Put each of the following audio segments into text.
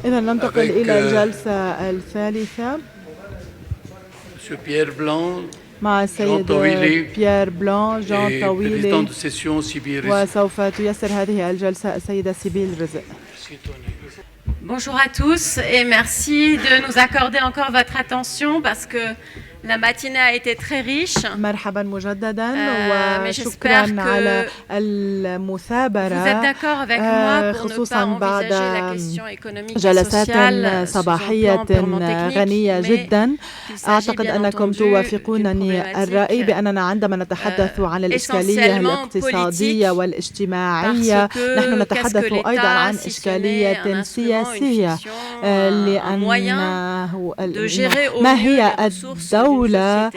إذا ننتقل إلى الجلسة الثالثة Monsieur Pierre Blanc, مع Jean السيد Tawili بيير بلان جان et président طويلي، de session Sibir. وسوف تيسر هذه الجلسة السيدة سيبيل رزق. Bonjour à tous et merci de nous accorder encore votre attention parce que la matinée a été très riche. مرحبا مجددا mais وشكرا j'espère على que المثابرة vous êtes d'accord avec moi pour ne pas خصوصا بعد envisager la question économique et جلسات sociale sous un صباحية plan purement technique, غنية mais جدا. qu'il s'agit أعتقد bien أنكم entendu توافقونني d'une الرأي problématique بأننا عندما نتحدث عن الإشكالية الاقتصادية والاجتماعية نحن نتحدث أيضا عن إشكالية سياسية، لأنه ما هي الدولة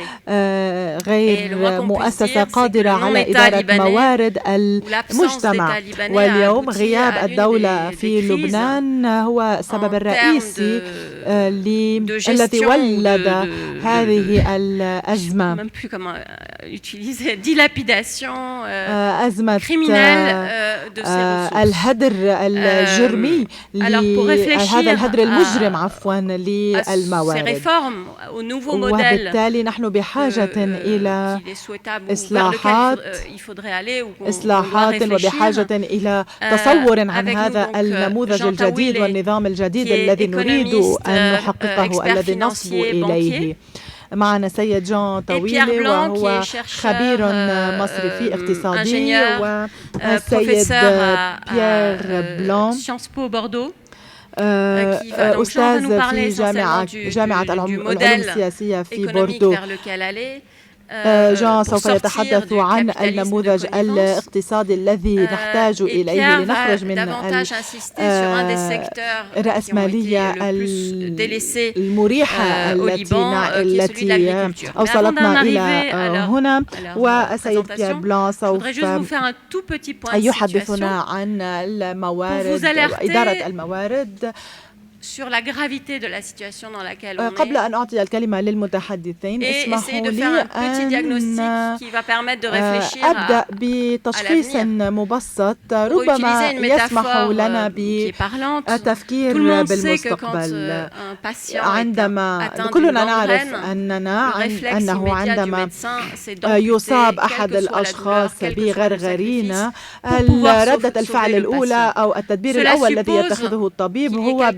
غير مؤسسة قادرة على إدارة موارد المجتمع، واليوم غياب الدولة في لبنان هو السبب الرئيسي الذي ولد هذه الأزمة، أزمة الهدر الجرمي، هذا الهدر المجرم للموارد. وبالتالي نحن بحاجة إلى إصلاحات وبحاجة إلى تصور عن هذا النموذج الجديد والنظام الجديد الذي نريد أن نحققه، الذي نصبو إليه. معنا سيد جان طويلي وهو خبير مصرفي اقتصادي، والسيد بيير بلان أستاذ في جامعة العلوم السياسية في بوردو. جان سوف يتحدث عن النموذج الاقتصادي الذي نحتاج إليه لنخرج من الرأسمالية المريحة التي أوصلتنا إلى هنا. والسيد بيير بلان سوف يحدثنا عن الموارد وإدارة الموارد. قبل أن أعطي الكلمة للمتحدثين اسمحوا لي أن أبدأ بتشخيص مبسط ربما يسمح لنا بالتفكير بالمستقبل. عندما كلنا نعرف أنه عندما يصاب أحد الأشخاص بغرغرين ردة الفعل الأولى أو التدبير الأول الذي يتخذه الطبيب هو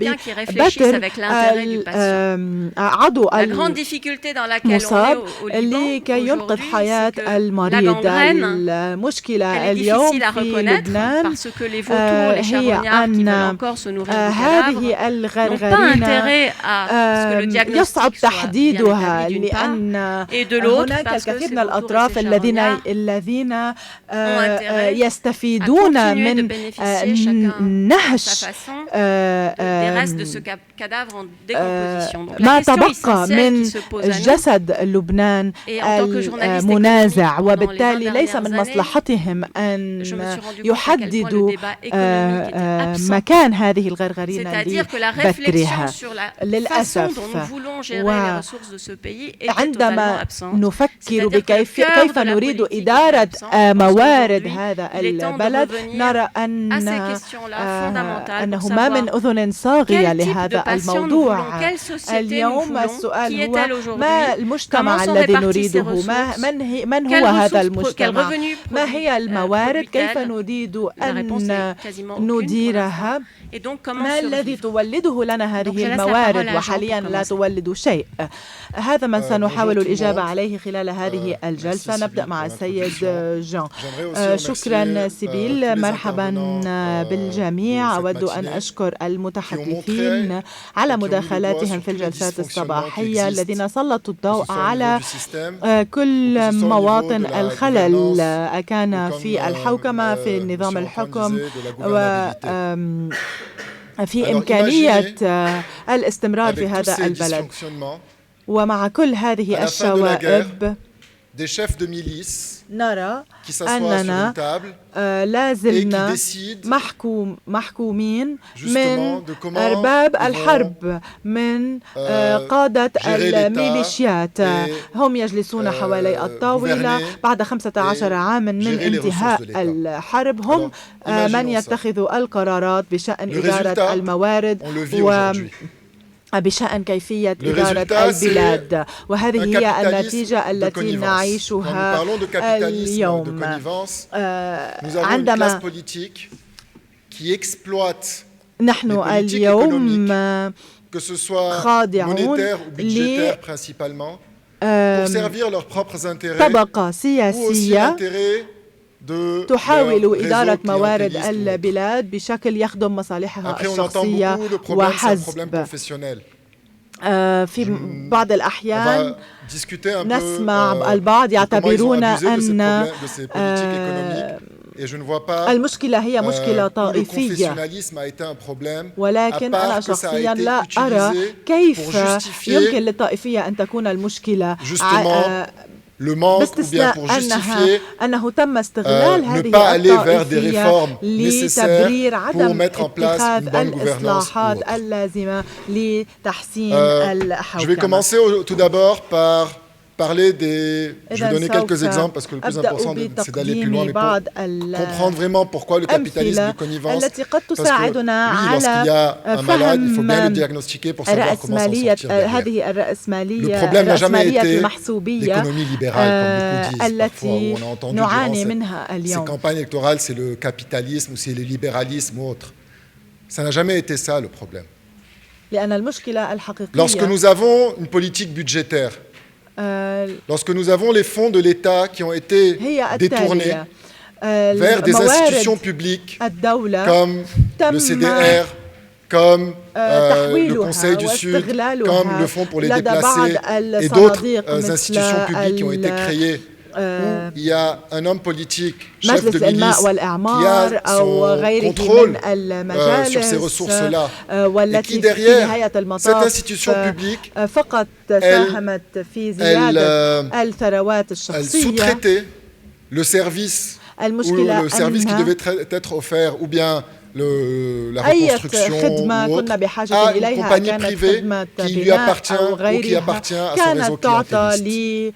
بتر عضو المصاب لكي ينقذ حياة المريض. المشكلة اليوم في لبنان هي أن هذه الغرغرين يصعب تحديدها، لأن هناك الكثير من الأطراف الذين يستفيدون من نهش ما تبقى من جسد لبنان المنازع، وبالتالي ليس من مصلحتهم أن يحددوا مكان هذه الغرغرين لبترها. للأسف، وعندما نفكر كيف نريد إدارة موارد هذا البلد نرى أنه ما من أذن صاغية لهذا الموضوع. اليوم السؤال هو ما المجتمع الذي نريده، من هو هذا المجتمع، ما هي الموارد، كيف نريد أن نديرها، ما الذي تولده لنا هذه الموارد وحاليا لا تولد شيء. هذا ما سنحاول الإجابة عليه خلال هذه الجلسة. نبدأ مع السيد جان. شكرا سيبيل، مرحبا بالجميع. أود أن أشكر المتحدثين على مداخلاتهم في الجلسات الصباحية الذين سلطوا الضوء على كل مواطن الخلل، كان في الحوكمة، في نظام الحكم، وفي إمكانية الاستمرار في هذا البلد. ومع كل هذه الشوائب des chefs de milice نرى qui s'assoient sur une table لازلنا محكومين من أرباب الحرب من قادة الميليشيات هم يجلسون حوالي الطاولة بعد 15 عاما من انتهاء الحرب هم من يتخذوا القرارات بشأن إدارة الموارد بشأن كيفية إدارة البلاد وهذه هي النتيجة التي نعيشها اليوم عندما نحن اليوم خاضعون لطبقة سياسية تحاول إدارة موارد البلاد بشكل يخدم مصالحها الشخصية وحسب. في بعض الأحيان نسمع البعض يعتبرون أن المشكلة هي مشكلة طائفية ولكن أنا شخصيا لا أرى كيف يمكن للطائفية أن تكون المشكلة باستثناء أنه تم استغلال هذه الطائفية لتبرير عدم اتخاذ الإصلاحات اللازمة لتحسين الحوكمة. Je vais commencer tout d'abord par parler des... Je vais donner quelques exemples parce que le plus important c'est d'aller plus loin, mais pour comprendre vraiment pourquoi le capitalisme de connivence, parce que oui, lorsqu'il y a un malade, il faut bien le diagnostiquer pour savoir comment s'en sortir derrière. Le problème n'a jamais été l'économie libérale, comme beaucoup disent parfois, où on a entendu durant ces campagnes électorales, c'est le capitalisme ou c'est le libéralisme ou autre. Ça n'a jamais été ça le problème. Lorsque nous avons une politique budgétaire, lorsque nous avons les fonds de l'État qui ont été détournés vers des institutions publiques comme le CDR, comme le Conseil du Sud, comme le Fonds pour les déplacés et d'autres institutions publiques qui ont été créées, où il y a un homme politique, chef de milice, qui a son contrôle sur ces ressources-là, et qui derrière cette institution publique, elle sous-traitait le service ou le service qui devait être offert, ou bien la reconstruction ou autre, à une compagnie privée qui lui appartient ou qui appartient à son réseau clientéliste.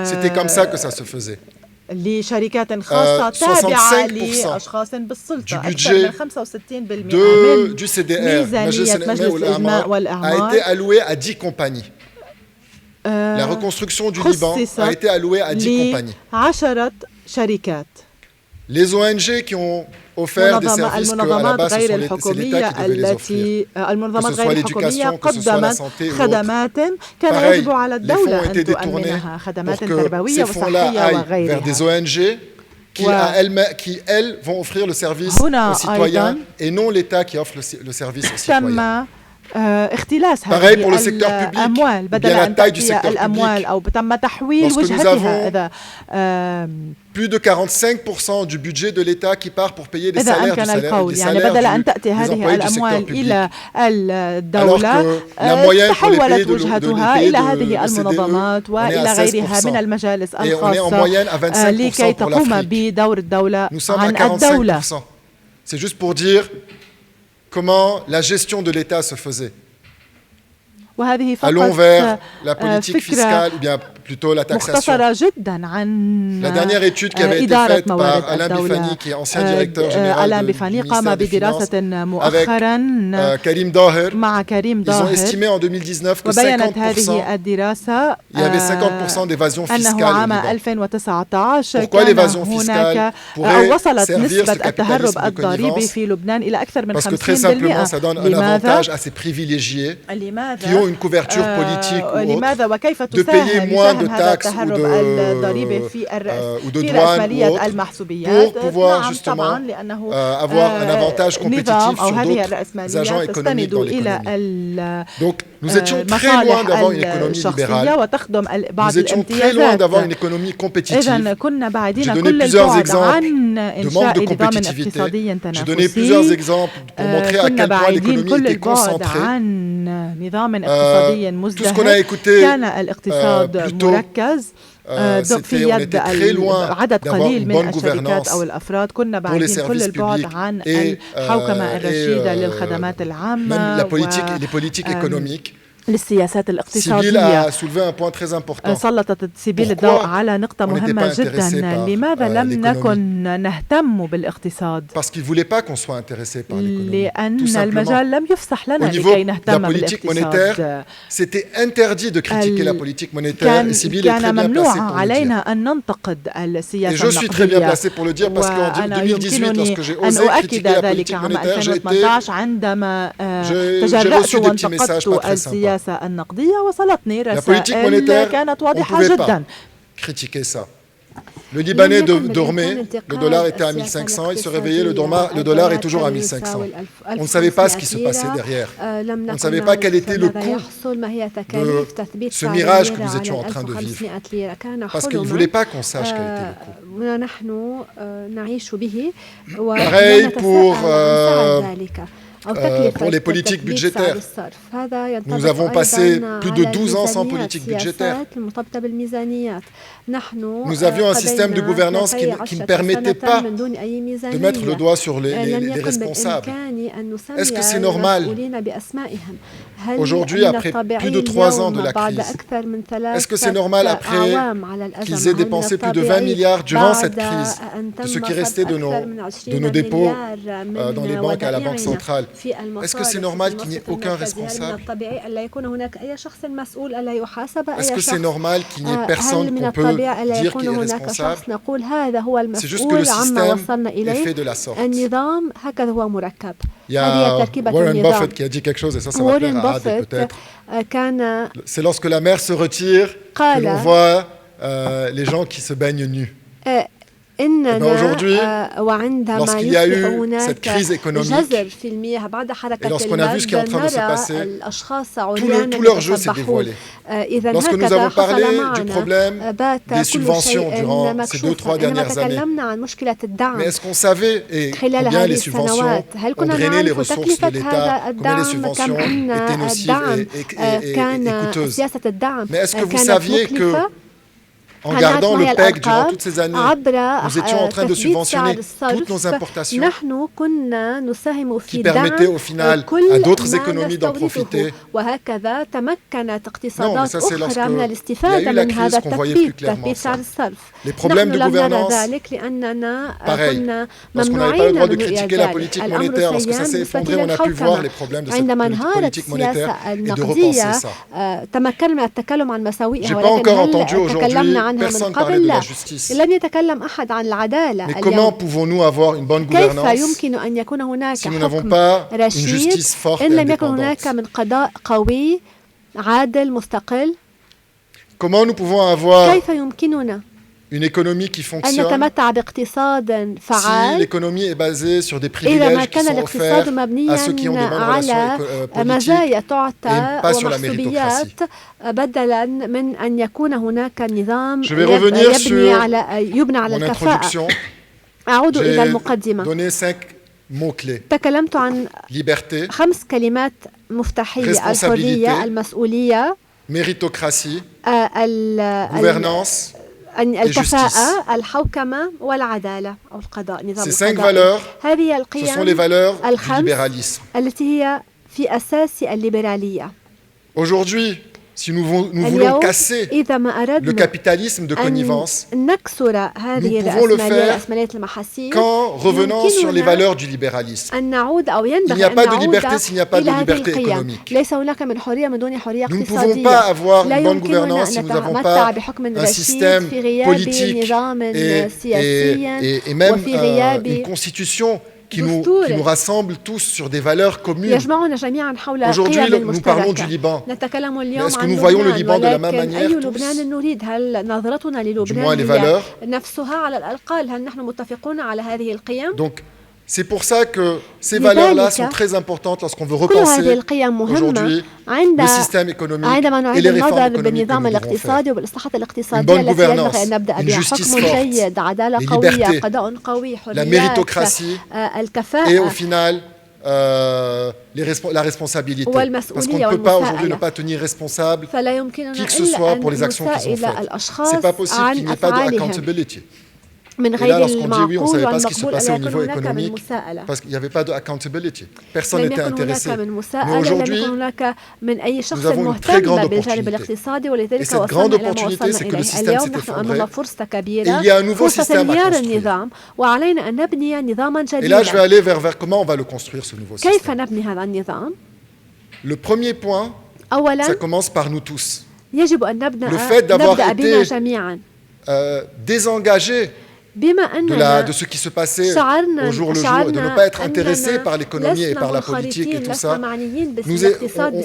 C'était comme ça que ça se faisait. 65% du budget du CDR, a été alloué à 10 compagnies. La reconstruction du Liban a été allouée à 10 compagnies. Les ONG qui ont offert des services qu'à la base, c'est l'État qui devait les offrir, que ce soit l'éducation, que ce soit la santé ou autre. Pareil, les fonds ont été détournés pour que ces fonds-là aillent vers des ONG qui, elles, vont offrir le service aux citoyens et non l'État qui offre le service aux citoyens. Pareil pour le secteur public, bien la taille du secteur public. Lorsque nous avons plus de 45% du budget de l'État qui part pour payer des salaires des employés du secteur public, alors que la moyenne pour les pays de l'OCDE, on est à 16%, et on est en moyenne à 25% pour l'Afrique. Nous sommes à 45%. C'est juste pour dire comment la gestion de l'État se faisait. Allons vers la politique fiscale, ou bien plutôt la taxation. La dernière étude qui avait été faite par Alain Bifani, qui est ancien directeur général du ministère des Finances, avec Karim Daher, ils ont estimé en 2019 que 50%, il y avait 50% d'évasion fiscale au Liban. Pourquoi l'évasion fiscale pourrait servir ce capitalisme de connivence? Parce que très simplement, ça donne un avantage à ces privilégiés qui ont une couverture politique ou autre, de payer moins de taxes ou de douanes ou autres, pour pouvoir justement avoir un avantage compétitif sur d'autres agents économiques dans l'économie. Donc nous étions très loin d'avoir une économie libérale, nous étions très loin d'avoir une économie compétitive. J'ai donné plusieurs exemples de manque de compétitivité, j'ai donné plusieurs exemples pour montrer à quel point l'économie était concentrée. Tout ce qu'on a écouté plus tôt في يد عدد قليل من الشركات أو الأفراد. كنا بعيدين كل البعد عن الحوكمة الرشيدة للخدمات العامة للسياسات الاقتصادية. سلطت سيبيل الضوء على نقطة مهمة جدا. لماذا لم نكن نهتم بالاقتصاد؟ لأن المجال لم يفسح لنا لكي نهتم بالاقتصاد. كان ممنوع علينا أن ننتقد السياسة النقدية. وأنا يمكنني أن أؤكد ذلك عام 2018 عندما تجرأت وانتقدت السياسة النقدية وصلتني رسائل كانت واضحة جدا. Le Libanais dormait, le dollar était à 1500, il se réveillait, le dollar est toujours à 1500. On ne savait pas ce qui se passait derrière. On ne savait pas quel était le coût de ce mirage que nous étions en train de vivre. Parce qu'ils ne voulaient pas qu'on sache quel était le coût. Pareil pour les politiques budgétaires. Nous avons passé plus de 12 ans sans politique budgétaire. Nous avions un système de gouvernance qui ne permettait pas de mettre le doigt sur les responsables. Est-ce que c'est normal, aujourd'hui, après plus de 3 ans de la crise, est-ce que c'est normal après qu'ils aient dépensé plus de 20 milliards durant cette crise, de ce qui restait de nos dépôts dans les banques à la Banque centrale? Est-ce que c'est normal qu'il n'y ait aucun responsable? Est-ce que c'est normal qu'il n'y ait personne qu'on peut dire qu'il est responsable? C'est juste que le système est fait de la sorte. Il y a Warren Buffett qui a dit quelque chose, et ça va plaire à Adel peut-être. C'est lorsque la mer se retire que l'on voit les gens qui se baignent nus. Aujourd'hui, lorsqu'il y a eu cette crise économique, et lorsqu'on a vu ce qui est en train de se passer, tout leur jeu s'est dévoilé. Lorsque nous avons parlé du problème des subventions durant ces 2-3 dernières années, mais est-ce qu'on savait combien les subventions ont drainé les ressources de l'État, combien les subventions étaient nocives et coûteuses? Mais est-ce que vous saviez que en gardant le PEC durant toutes ces années, nous étions en train de subventionner toutes nos importations qui permettaient au final à d'autres économies d'en profiter. Non, mais ça c'est lorsqu'il y a eu la crise qu'on voyait plus clairement ça. Les problèmes de gouvernance, pareil. Lorsqu'on n'avait pas le droit de critiquer la politique monétaire, lorsque ça s'est effondré, on a pu voir les problèmes de cette politique monétaire et de repenser ça. Je n'ai pas encore entendu aujourd'hui personne parler de la justice. Mais comment pouvons-nous avoir une bonne gouvernance si nous n'avons pas une justice forte et indépendante? Comment nous pouvons avoir une économie qui fonctionne si l'économie est basée sur des privilèges qui sont offerts à ceux qui ont des bonnes relations politiques et pas sur la méritocratie. Je vais revenir sur mon introduction. J'ai donné 5 mots-clés. Liberté, responsabilité, méritocratie, gouvernance, Ces 5 valeurs, ce sont les valeurs du libéralisme. Aujourd'hui, si nous voulons casser le capitalisme de connivence, nous pouvons le faire qu'en revenant sur les valeurs du libéralisme. Il n'y a pas de liberté s'il n'y a pas de liberté économique. Nous ne pouvons pas avoir une bonne gouvernance si nous n'avons pas un système politique et même une constitution qui nous rassemble tous sur des valeurs communes. Aujourd'hui, nous parlons du Liban. Mais est-ce que nous voyons le Liban de la même manière tous? Du moins les valeurs. Donc, c'est pour ça que ces valeurs-là sont très importantes lorsqu'on veut repenser aujourd'hui le système économique et les réformes économiques que nous devons faire. Une bonne gouvernance, une justice forte, les libertés, la méritocratie et au final la responsabilité. Parce qu'on ne peut pas aujourd'hui ne pas tenir responsable qui que ce soit pour les actions qu'ils ont faites. Ce n'est pas possible qu'il n'y ait pas de accountability. Et là, lorsqu'on dit oui, on ne savait pas ce qui se passait au niveau économique, parce qu'il n'y avait pas de accountability. Personne n'était intéressé. Mais aujourd'hui, nous avons une très grande opportunité. Et cette grande opportunité, c'est que le système s'est effondré. Et il y a un nouveau système à construire. Et là, je vais aller vers comment on va le construire, ce nouveau système. Le premier point, ça commence par nous tous. Le fait d'avoir été désengagés de ce qui se passait au jour le jour et de ne pas être intéressé par l'économie et par la politique et tout ça,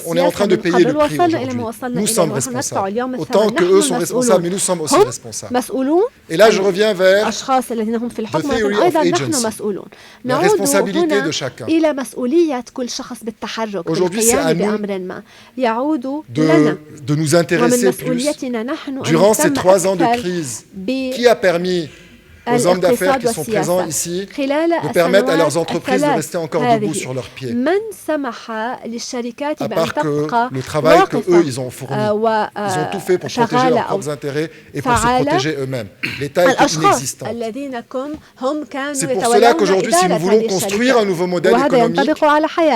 on est en train de payer le prix aujourd'hui. Nous sommes responsables. Autant qu'eux sont responsables, mais nous sommes aussi responsables. Et là, je reviens vers the theory of agency, la responsabilité de chacun. Aujourd'hui, c'est à nous de nous intéresser plus. Durant ces 3 ans de crise, qui a permis aux hommes d'affaires qui sont présents ici de permettre à leurs entreprises de rester encore debout sur leurs pieds. À part que le travail qu'eux, ils ont fourni. Ils ont tout fait pour protéger leurs propres intérêts et pour se protéger eux-mêmes. L'État est inexistant. C'est pour cela qu'aujourd'hui, si nous voulons construire un nouveau modèle économique,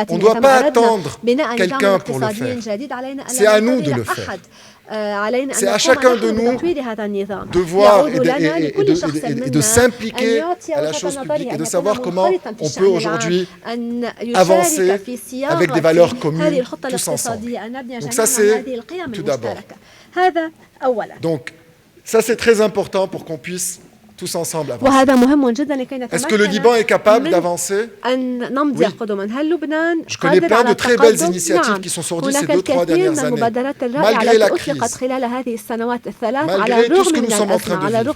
on ne doit pas attendre quelqu'un pour le faire. C'est à nous de le faire. C'est à chacun de nous de voir et de s'impliquer à la chose publique et de savoir comment on peut aujourd'hui avancer avec des valeurs communes tous ensemble. Donc ça, c'est tout d'abord. Donc ça, c'est très important pour qu'on puisse tous ensemble avancer. Est-ce que le Liban est capable d'avancer? Oui. Je connais plein de très belles initiatives qui sont sorties ces 2-3 dernières années, malgré la crise, malgré tout ce que nous sommes en train de vivre.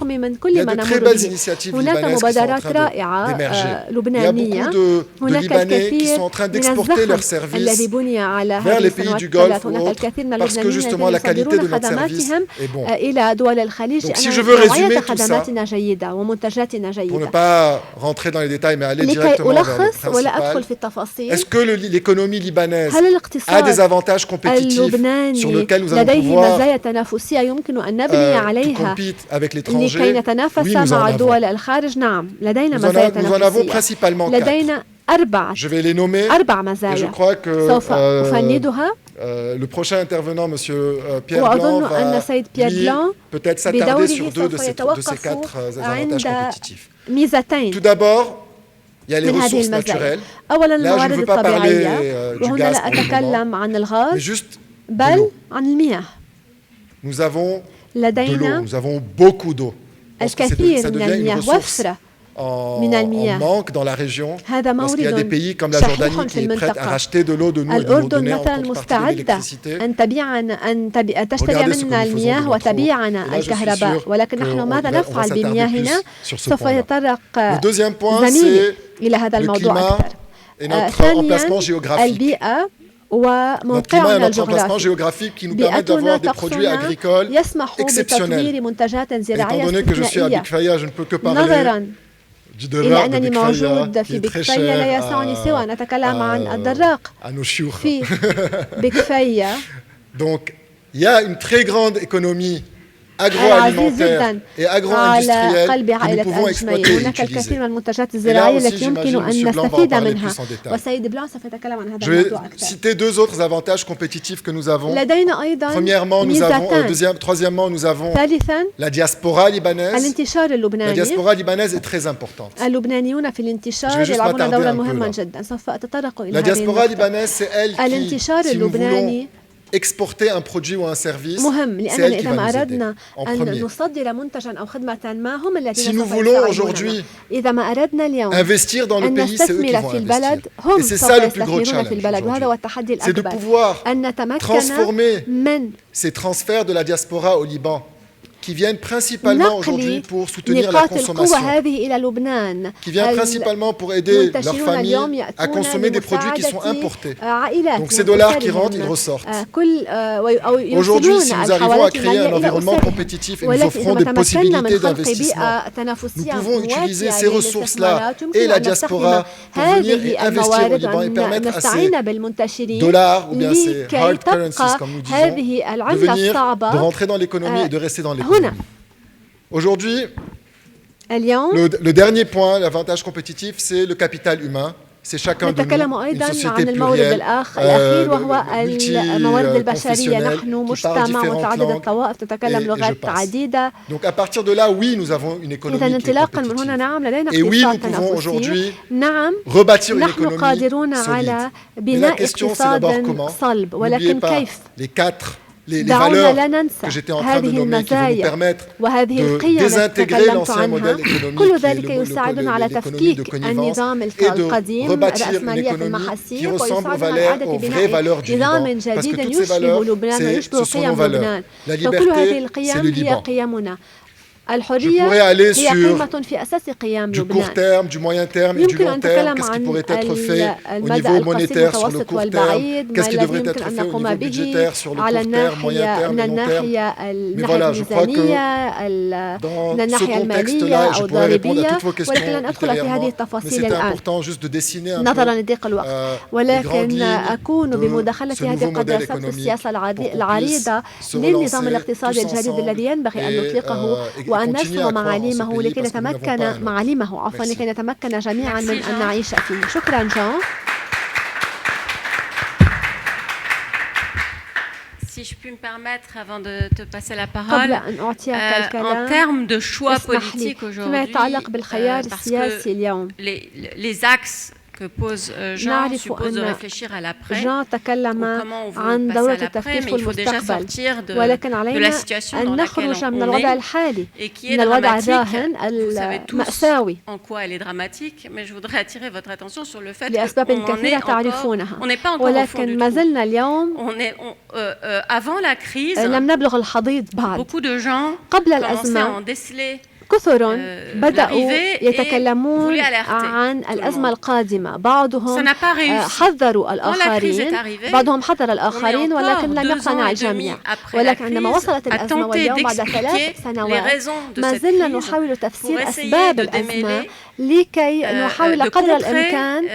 Il y a de très belles initiatives libanaises qui sont en train d'émerger. Il y a beaucoup de Libanais qui sont en train d'exporter leurs services vers les pays du Golfe ou autres, parce que justement la qualité de notre service est bonne. Donc si je veux résumer tout ça, pour ne pas rentrer dans les détails, mais aller directement vers le principal. Est-ce que l'économie libanaise a des avantages compétitifs sur lesquels nous allons pouvoir compétir avec l'étranger? Oui, nous en avons. Nous en avons principalement 4. Je vais les nommer et je crois que le prochain intervenant, M. Pierre Blanc, va peut-être s'attarder sur 2 de ces 4 avantages compétitifs. Tout d'abord, il y a les ressources naturelles. Là, je ne veux pas parler du gaz pour le moment, mais juste de l'eau. Nous avons de l'eau, nous avons beaucoup d'eau. Ça devient une ressource en manque dans la région, parce qu'il y a des pays comme la Jordanie qui est prête à racheter de l'eau de nous et de nous donner en contrepartie de l'électricité. Regardez ce que nous faisons sur ce point-là. Le deuxième point, c'est le climat et notre emplacement géographique. Notre climat et notre emplacement géographique qui nous permettent d'avoir des produits agricoles exceptionnels. Étant donné que je suis à Big Faya, je ne peux que parler du درراق de Big Faya qui est très cher à nos chiours. Donc, il y a une très grande économie agroalimentaire et agro-industrielle que nous pouvons exploiter et utiliser. Et là aussi, j'imagine, M. Blanc va en parler plus en détail. Je vais citer 2 autres avantages compétitifs que nous avons. Premièrement, nous avons, troisièmement, nous avons la diaspora libanaise. La diaspora libanaise est très importante. Je vais juste m'attarder un peu là. La diaspora libanaise, c'est elle qui, si nous voulons exporter un produit ou un service, c'est elle qui va nous aider en premier. Si nous voulons aujourd'hui investir dans le pays, c'est eux qui vont investir. Et c'est ça le plus gros challenge aujourd'hui. C'est de pouvoir transformer ces transferts de la diaspora au Liban qui viennent principalement aujourd'hui pour soutenir la consommation, qui viennent principalement pour aider leurs familles à consommer des produits qui sont importés. Donc ces dollars qui rentrent, ils ressortent. Aujourd'hui, si nous arrivons à créer un environnement compétitif et nous offrons des possibilités d'investissement, nous pouvons utiliser ces ressources-là et la diaspora pour venir et investir au Liban et permettre à ces dollars ou bien ces hard currencies, comme nous disons, de venir, de rentrer dans l'économie et de rester dans l'économie. Aujourd'hui, le dernier point, l'avantage compétitif, c'est le capital humain. C'est chacun de nous, une société plurielle, multi-confessionnelle, qui parle différentes langues, et je passe. Donc à partir de là, oui, nous avons une économie qui est compétitive. Et oui, nous pouvons aujourd'hui rebâtir une économie solide. Mais la question, c'est d'abord comment. N'oubliez pas les valeurs que j'étais en train de nommer qui vont nous permettre de désintégrer l'ancien modèle économique qui est l'économie de connivence et de rebâtir une économie qui ressemble aux vraies valeurs du Liban. Parce que toutes ces valeurs, ce sont nos valeurs. La liberté, c'est le Liban. Je pourrais aller sur du court terme, du moyen terme et du long terme. Qu'est-ce qui pourrait être fait au niveau monétaire sur le court terme? Qu'est-ce qui devrait être fait au niveau budgétaire sur le court terme, moyen terme et long terme? Mais voilà, je crois que dans ce contexte-là, je pourrais répondre à toutes vos questions ultérieurement. Mais c'était important juste de dessiner un peu les grandes lignes de ce nouveau modèle économique pour qu'on puisse se relancer وأن نفهم معالمه لكي نتمكن جميعا من أن نعيش فيه. شكرا جان. Si je puis me permettre, avant de te passer la parole, en termes de choix politiques aujourd'hui, parce que les axes que pose Jean suppose de réfléchir à l'après, comment on veut passer à l'après, mais il faut déjà sortir de la situation dans laquelle on est et qui est dramatique. Vous savez tous en quoi elle est dramatique, mais je voudrais attirer votre attention sur le fait qu'on n'est pas encore au fond du trou. Avant la crise, beaucoup de gens commençaient à en déceler كثر بدأوا يتكلمون عن الأزمة القادمة. بعضهم حذروا الآخرين، بعضهم حذر الآخرين، ولكن لم يقتنع الجميع. ولكن عندما وصلت الأزمة واليوم بعد 3 سنوات ما زلنا نحاول تفسير أسباب الأزمة لكي نحاول قدر الإمكان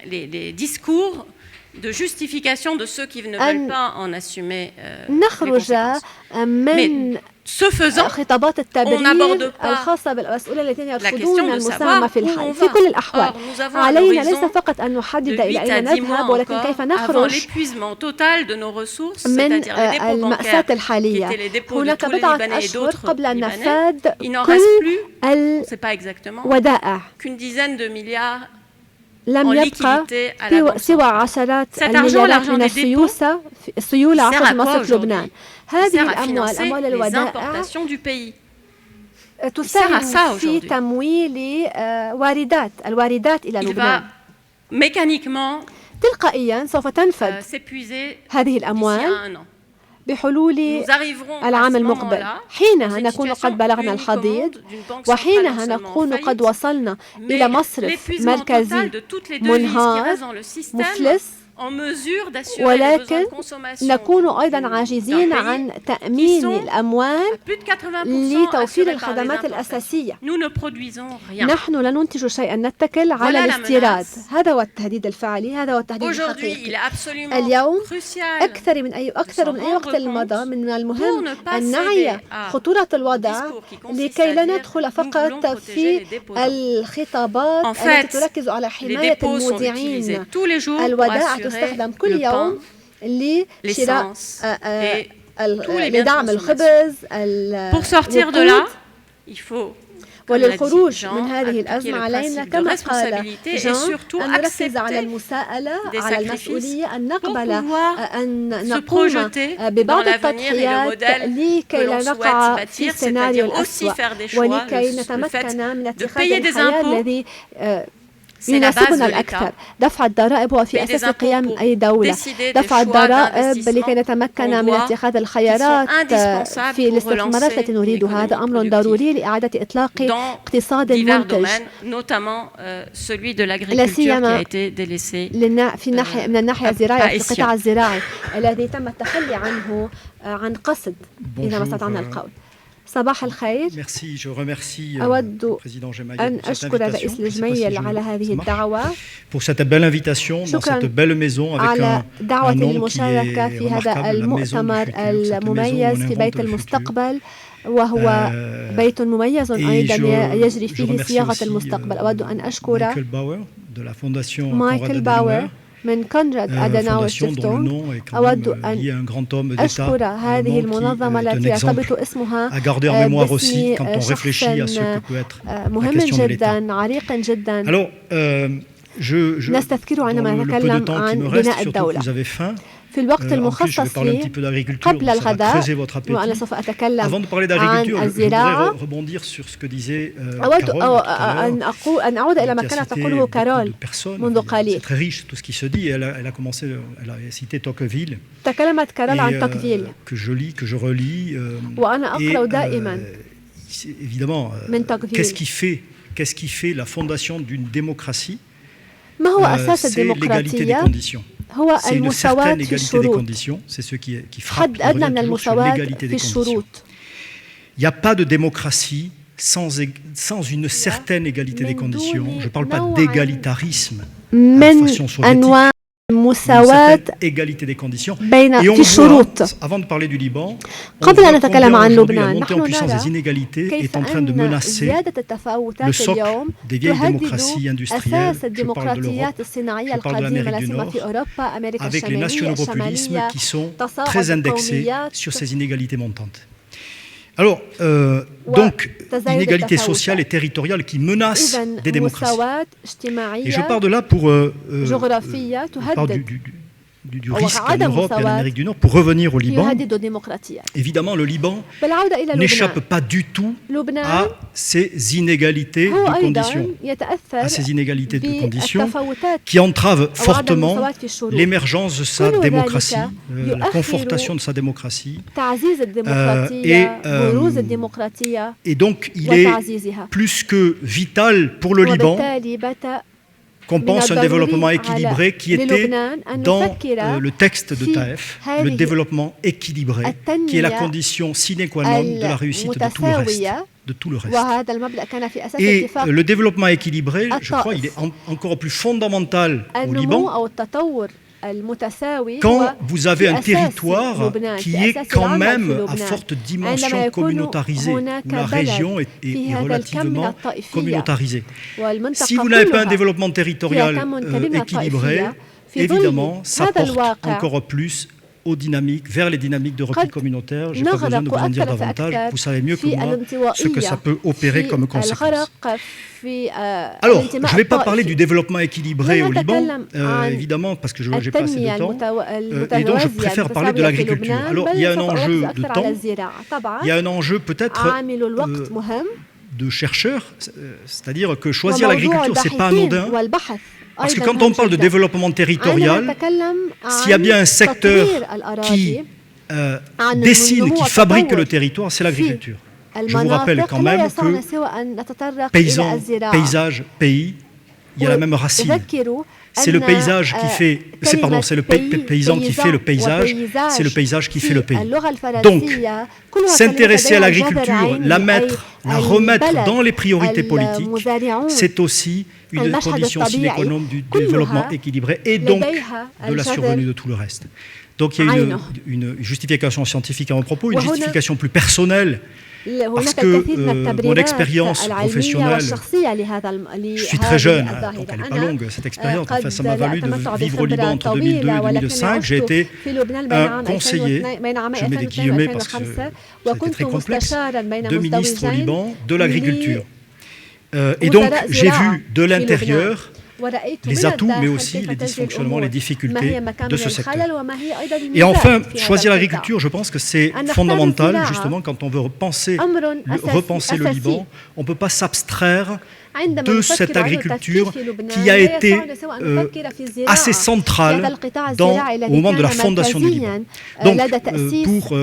les discours de justification de ceux qui ne veulent pas en assumer les ce faisant, on n'aborde pas la question de savoir où on va. Or, nous avons un horizon de 8 à 10 mois avant l'épuisement total de nos ressources, c'est-à-dire les dépôts bancaires, qui étaient les dépôts de tous les Libanais et d'autres Libanais. Il n'en reste plus, on ne sait pas exactement, qu'une dizaine de milliards en liquidité à la banque. Cet argent, l'argent des dépôts, sert à quoi aujourd'hui? Sert à financer les importations du pays. تساهم في تمويل الواردات إلى لبنان. mécaniquement تلقائيا سوف تنفد هذه الأموال بحلول العام المقبل. حينها نكون قد بلغنا الحضيض، وحينها نكون قد وصلنا إلى مصرف مركزي منهار مفلس، ولكن نكون أيضا عاجزين عن تأمين الأموال لتوفير الخدمات الأساسية. نحن لا ننتج شيئا، نتكل على الاستيراد. هذا هو التهديد الفعلي، هذا هو التهديد الحقيقي. اليوم أكثر من أي وقت مضى من المهم أن نعي خطورة الوضع لكي لا ندخل فقط في الخطابات التي تركز على حماية المودعين. الودائع تستخدم كل يوم لشراء لدعم الخبز، وللخروج من هذه الأزمة علينا كما قال جان أن نركز على المساءلة، على المسؤولية، أن نقبل أن نقوم ببعض التضحيات لكي لا نقع في السيناريو الأسوأ، ولكي نتمكن من اتخاذ الحياة الذي يناسبنا الأكثر. دفع الضرائب هو في أساس قيام أي دولة. دفع الضرائب لكي نتمكن من اتخاذ الخيارات في الاستثمارات التي نريدها، هذا أمر ضروري لإعادة إطلاق اقتصاد منتج، لا سيما في الناحية من الناحية الزراعية، في القطاع الزراعي الذي تم التخلي عنه عن قصد إذا ما استطعنا القول. صباح الخير. أود أن أشكر الرئيس الجميل على هذه الدعوة. شكرا على دعوتي للمشاركة في هذا المؤتمر المميز في بيت المستقبل، وهو بيت مميز أيضا يجري فيه صياغة المستقبل. أود أن أشكر مايكل باور من كونراد أدناور شتيفتونغ. أود أن أشكر هذه المنظمة التي يرتبط اسمها باسم شخص مهم جدا، عريق جدا نستذكره عندما نتكلم عن بناء الدولة. في الوقت المخصص لي قبل الغداء، وأنا سوف أتكلم عن الزراعة، أود أن أعود إلى ما كانت تقوله كارول منذ قليل. تكلمت كارول عن توكفيل، وأنا أقرأ دائما من توكفيل. ما هو أساس الديمقراطية؟ هو المساواة في الشروط، حد أدنى من المساواة في الشروط. Il n'y a pas de démocratie sans une certaine égalité des conditions. Je ne parle pas d'égalitarisme. من أنواع المساواة بين في الشروط. قبل أن نتكلم عن لبنان، نحن نرى كيف أن زيادة التفاوتات اليوم تهدد أساس الديمقراطيات الصناعية القديمة، لا سيما في أوروبا، أمريكا الشمالية، تصاعد القوميات. Alors, donc, inégalité sociale et territoriale qui menace des démocraties. Et je pars de là pour du risque en Europe et en Amérique du Nord pour revenir au Liban. Évidemment, le Liban n'échappe pas du tout à ces inégalités de conditions, qui entravent fortement l'émergence de sa démocratie, la confortation de sa démocratie. Et donc, il est plus que vital pour le Liban qu'on pense un développement équilibré qui était dans le texte de Taïf, le développement équilibré, qui est la condition sine qua non de la réussite de tout le reste. Et le développement équilibré, je crois, il est encore plus fondamental au Liban quand vous avez un territoire qui est quand même à forte dimension communautarisée, où la région est relativement communautarisée. Si vous n'avez pas un développement territorial équilibré, évidemment, ça porte encore plus vers les dynamiques de repli communautaire. Je n'ai pas besoin de vous en dire davantage. Vous savez mieux que moi ce que ça peut opérer comme conséquence. Alors, je ne vais pas parler du développement équilibré au Liban, évidemment, parce que je vois que je n'ai pas assez de temps. Et donc, je préfère parler de l'agriculture. Alors, il y a un enjeu de temps. Il y a un enjeu peut-être de chercheurs. C'est-à-dire que choisir l'agriculture, ce n'est pas anodin. Parce que quand on parle de développement territorial, s'il y a bien un secteur qui dessine, qui fabrique le territoire, c'est l'agriculture. Je vous rappelle quand même que paysan, paysage, pays, il y a la même racine. C'est le paysage qui fait, c'est le paysan qui fait le paysage, c'est le paysage qui fait le pays. Donc, s'intéresser à l'agriculture, la remettre dans les priorités politiques, c'est aussi une condition sine qua non du développement équilibré et donc de la survenue de tout le reste. Donc il y a une justification scientifique à mon propos, une justification plus personnelle. Parce que mon expérience professionnelle, je suis très jeune, donc elle n'est pas longue cette expérience, enfin, ça m'a valu de vivre au Liban entre 2002 et 2005. J'ai été un conseiller, je mets des guillemets parce que c'était très complexe, de ministre au Liban de l'agriculture. Et donc j'ai vu de l'intérieur les atouts, mais aussi les dysfonctionnements, les difficultés de ce secteur. Et enfin, choisir l'agriculture, je pense que c'est fondamental, justement, quand on veut repenser le Liban. On ne peut pas s'abstraire de cette agriculture qui a été assez centrale au moment de la fondation du Liban. Donc, pour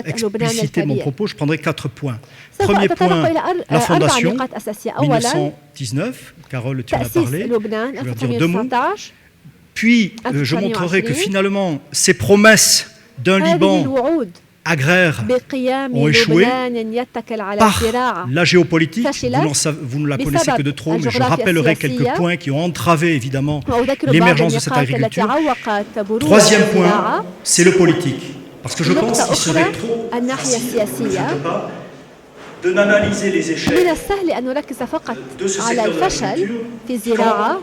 expliciter mon propos, je prendrai 4 points. Premier point, la fondation, 1919, Carole, tu en as parlé, je vais dire 2 mots. Puis, je montrerai que finalement, ces promesses d'un Liban agraire ont échoué par la géopolitique. Vous ne la connaissez que de trop, mais je rappellerai quelques points qui ont entravé évidemment l'émergence de cette agriculture. Troisième point, c'est le politique. Parce que je pense qu'il serait trop de n'analyser les échecs de ce secteur de l'agriculture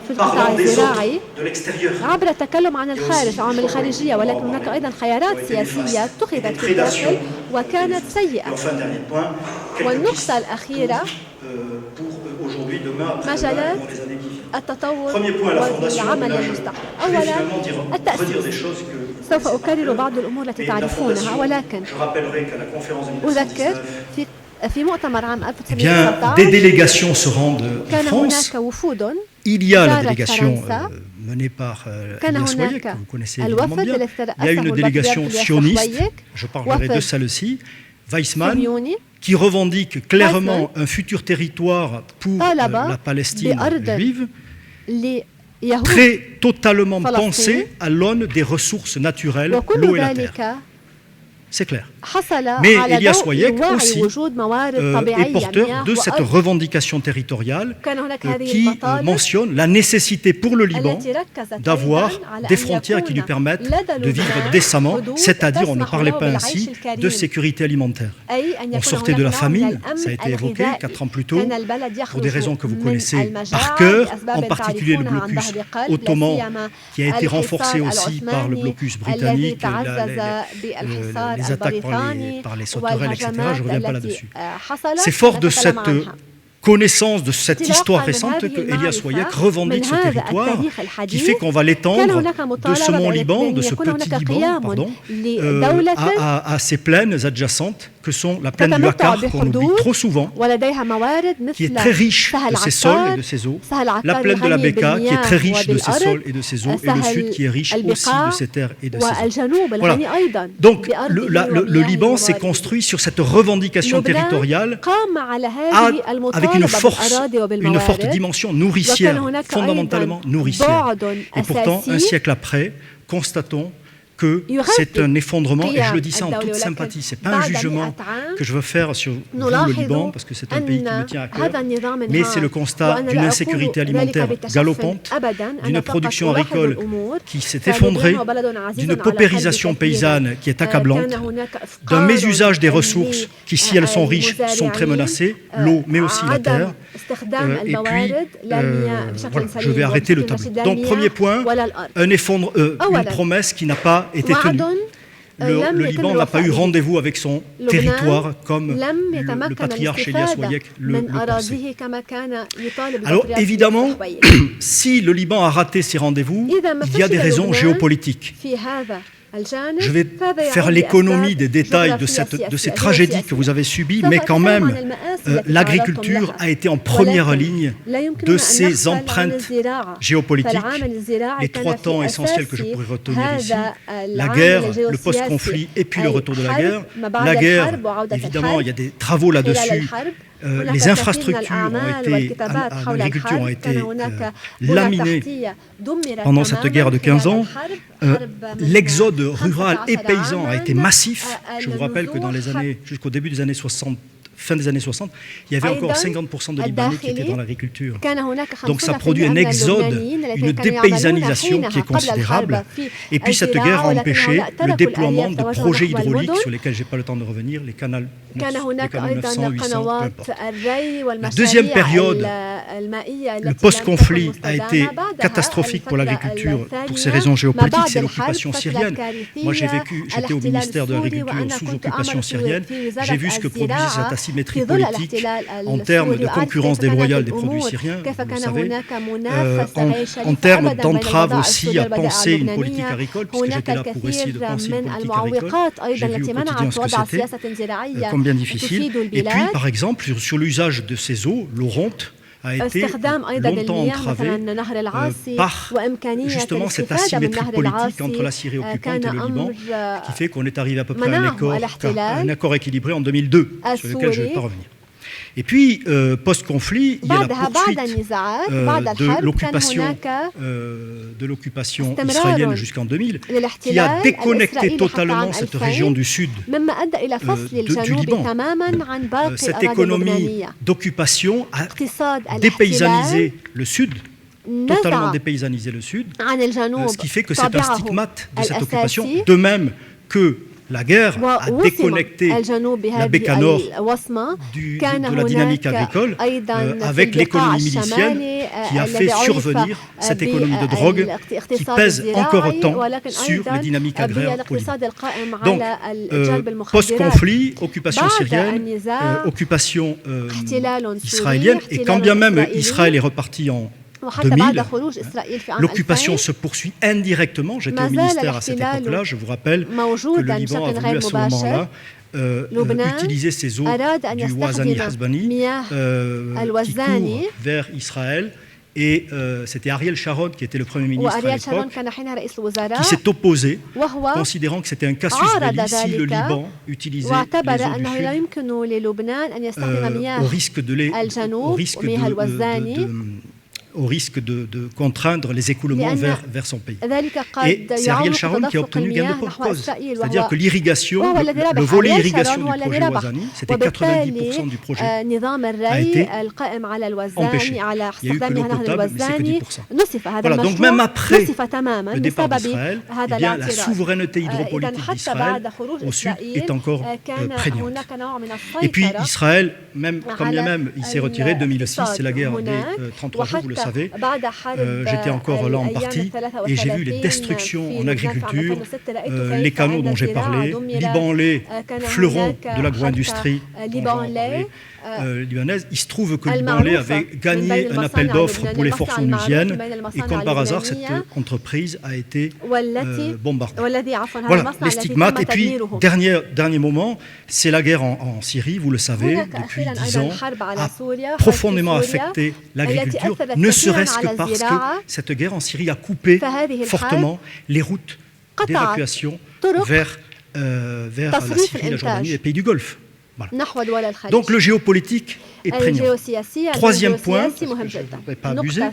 qu'en parlant des autres de l'extérieur. عبر التكلم عن الخارج عن الخارجية ولكن هناك أيضا خيارات سياسية اتخذت في الداخل وكانت سيئة. والنقطة الأخيرة مجالات التطور والعمل للمستقبل. أولا التأسيس. سوف أكرر بعض الأمور التي تعرفونها ولكن أذكر في مؤتمر عام 1919 des délégations se rendent en France. Il y a la délégation menée par Elias Soyek, que vous connaissez évidemment bien. Il y a une délégation sioniste, je parlerai de celle-ci, Weizmann, qui revendique clairement un futur territoire pour la Palestine juive, très totalement pensé à l'aune des ressources naturelles, l'eau et la terre. C'est clair. Mais Elias Soyek aussi est porteur de cette revendication territoriale qui mentionne la nécessité pour le Liban d'avoir des frontières qui lui permettent de vivre décemment, c'est-à-dire, on ne parlait pas ainsi, de sécurité alimentaire. On sortait de la famine, ça a été évoqué 4 ans plus tôt, pour des raisons que vous connaissez par cœur, en particulier le blocus ottoman, qui a été renforcé aussi par le blocus britannique, les attaques par les sauterelles, etc. Je ne reviens pas là-dessus. C'est fort de cette connaissance de cette histoire récente que Elias Soyek revendique ce territoire qui fait qu'on va l'étendre de ce mont Liban, de ce petit Liban, pardon, à ces plaines adjacentes que sont la plaine du Akkar, qu'on oublie trop souvent, qui est très riche de ses sols et de ses eaux, la plaine de la Beka, qui est très riche de ses sols et de ses eaux, et le sud, qui est riche aussi de ses terres et de ses eaux. Voilà. Donc, le Liban s'est construit sur cette revendication territoriale avec une forte dimension nourricière, fondamentalement nourricière. Et pourtant, un siècle après, constatons que c'est un effondrement, et je le dis ça en toute sympathie, ce n'est pas un jugement que je veux faire sur vous, le Liban, parce que c'est un pays qui me tient à cœur, mais c'est le constat d'une insécurité alimentaire galopante, d'une production agricole qui s'est effondrée, d'une paupérisation paysanne qui est accablante, d'un mésusage des ressources qui, si elles sont riches, sont très menacées, l'eau, mais aussi la terre. Et puis, voilà, je vais arrêter le tableau. Donc, premier point, une promesse qui n'a pas été tenue. Le Liban n'a pas eu rendez-vous avec son territoire comme le patriarche Elias Soyek le pensait. Alors évidemment, si le Liban a raté ses rendez-vous, il y a des raisons géopolitiques. Je vais faire l'économie des détails de ces tragédies que vous avez subies, mais quand même, l'agriculture a été en première ligne de ces empreintes géopolitiques. Les 3 temps essentiels que je pourrais retenir ici, la guerre, le post-conflit et puis le retour de la guerre. La guerre, évidemment, il y a des travaux là-dessus. Les infrastructures en agriculture ont été laminées pendant cette guerre de 15 ans. L'exode rural et paysan a été massif. Je vous rappelle que jusqu'au début des années 60, fin des années 60, il y avait encore 50% de Libanais qui étaient dans l'agriculture. Donc ça produit un exode, une dépaysanisation qui est considérable. Et puis cette guerre a empêché le déploiement de projets hydrauliques sur lesquels je n'ai pas le temps de revenir, les canaux 900, 800, peu importe. La deuxième période, le post-conflit a été catastrophique pour l'agriculture pour ces raisons géopolitiques, c'est l'occupation syrienne. Moi j'étais au ministère de l'Agriculture sous occupation syrienne, j'ai vu ce que produisait cette asymétrie politique en termes de concurrence déloyale des produits syriens, vous le savez, en termes d'entrave aussi à penser une politique agricole, puisque j'étais là pour essayer de penser une politique agricole, j'ai vu au quotidien ce que c'était, bien difficile. Et puis, par exemple, sur l'usage de ces eaux, l'eau ronte, a été longtemps entravé par justement cette asymétrie politique entre la Syrie occupante et le Liban, qui fait qu'on est arrivé à peu près à un accord équilibré en 2002, sur lequel je ne vais pas revenir. Et puis, post-conflit, il y a la poursuite de l'occupation israélienne jusqu'en 2000, qui a déconnecté totalement cette région du sud du Liban. Cette économie d'occupation a dépaysanisé le sud, totalement dépaysanisé le sud, ce qui fait que c'est un stigmate de cette occupation, de même que la guerre a déconnecté la Bécanor de la dynamique agricole avec l'économie milicienne qui a fait survenir cette économie de drogue qui pèse encore autant sur les dynamiques agraires au Liban. Donc, post-conflit, occupation syrienne, occupation israélienne, et quand bien même Israël est reparti en 2000, l'occupation se poursuit indirectement. J'étais au ministère à cette époque-là. Je vous rappelle que le Liban a voulu à ce moment-là utiliser ces eaux du Wazani Hasbani qui courent vers Israël. Et c'était Ariel Sharon, qui était le Premier ministre à l'époque, qui s'est opposé, considérant que c'était un casus belli si le Liban utilisait les eaux du Sud au risque de contraindre les écoulements vers son pays. Et c'est Ariel Sharon qui a obtenu gain de cause. C'est-à-dire que l'irrigation, le volet irrigation du projet Wazani, c'était 90% du projet, a été empêché. Il n'y a eu que l'eau potable, mais c'est que 10%. Voilà, donc même après le départ d'Israël, eh bien, la souveraineté hydropolitique d'Israël au sud est encore prégnante. Et puis Israël, quand bien même il s'est retiré, 2006, c'est la guerre des 33 jours, vous le savez. J'étais encore là en partie et j'ai vu les destructions en agriculture, les canaux dont j'ai parlé, Liban-Lait, fleuron de l'agro-industrie libanaise. Il se trouve que Liban-Lait avait gagné un appel d'offres pour les forces onusiennes et comme par hasard, cette entreprise a été bombardée. Voilà les stigmates. Et puis, dernier moment, c'est la guerre en Syrie, vous le savez, depuis 10 ans, a profondément affecté l'agriculture, ne serait-ce que parce que cette guerre en Syrie a coupé fortement les routes d'évacuation vers la Syrie, la Jordanie et les pays du Golfe. Voilà. Donc le géopolitique est prégnant. Troisième point, je ne voudrais pas abuser, et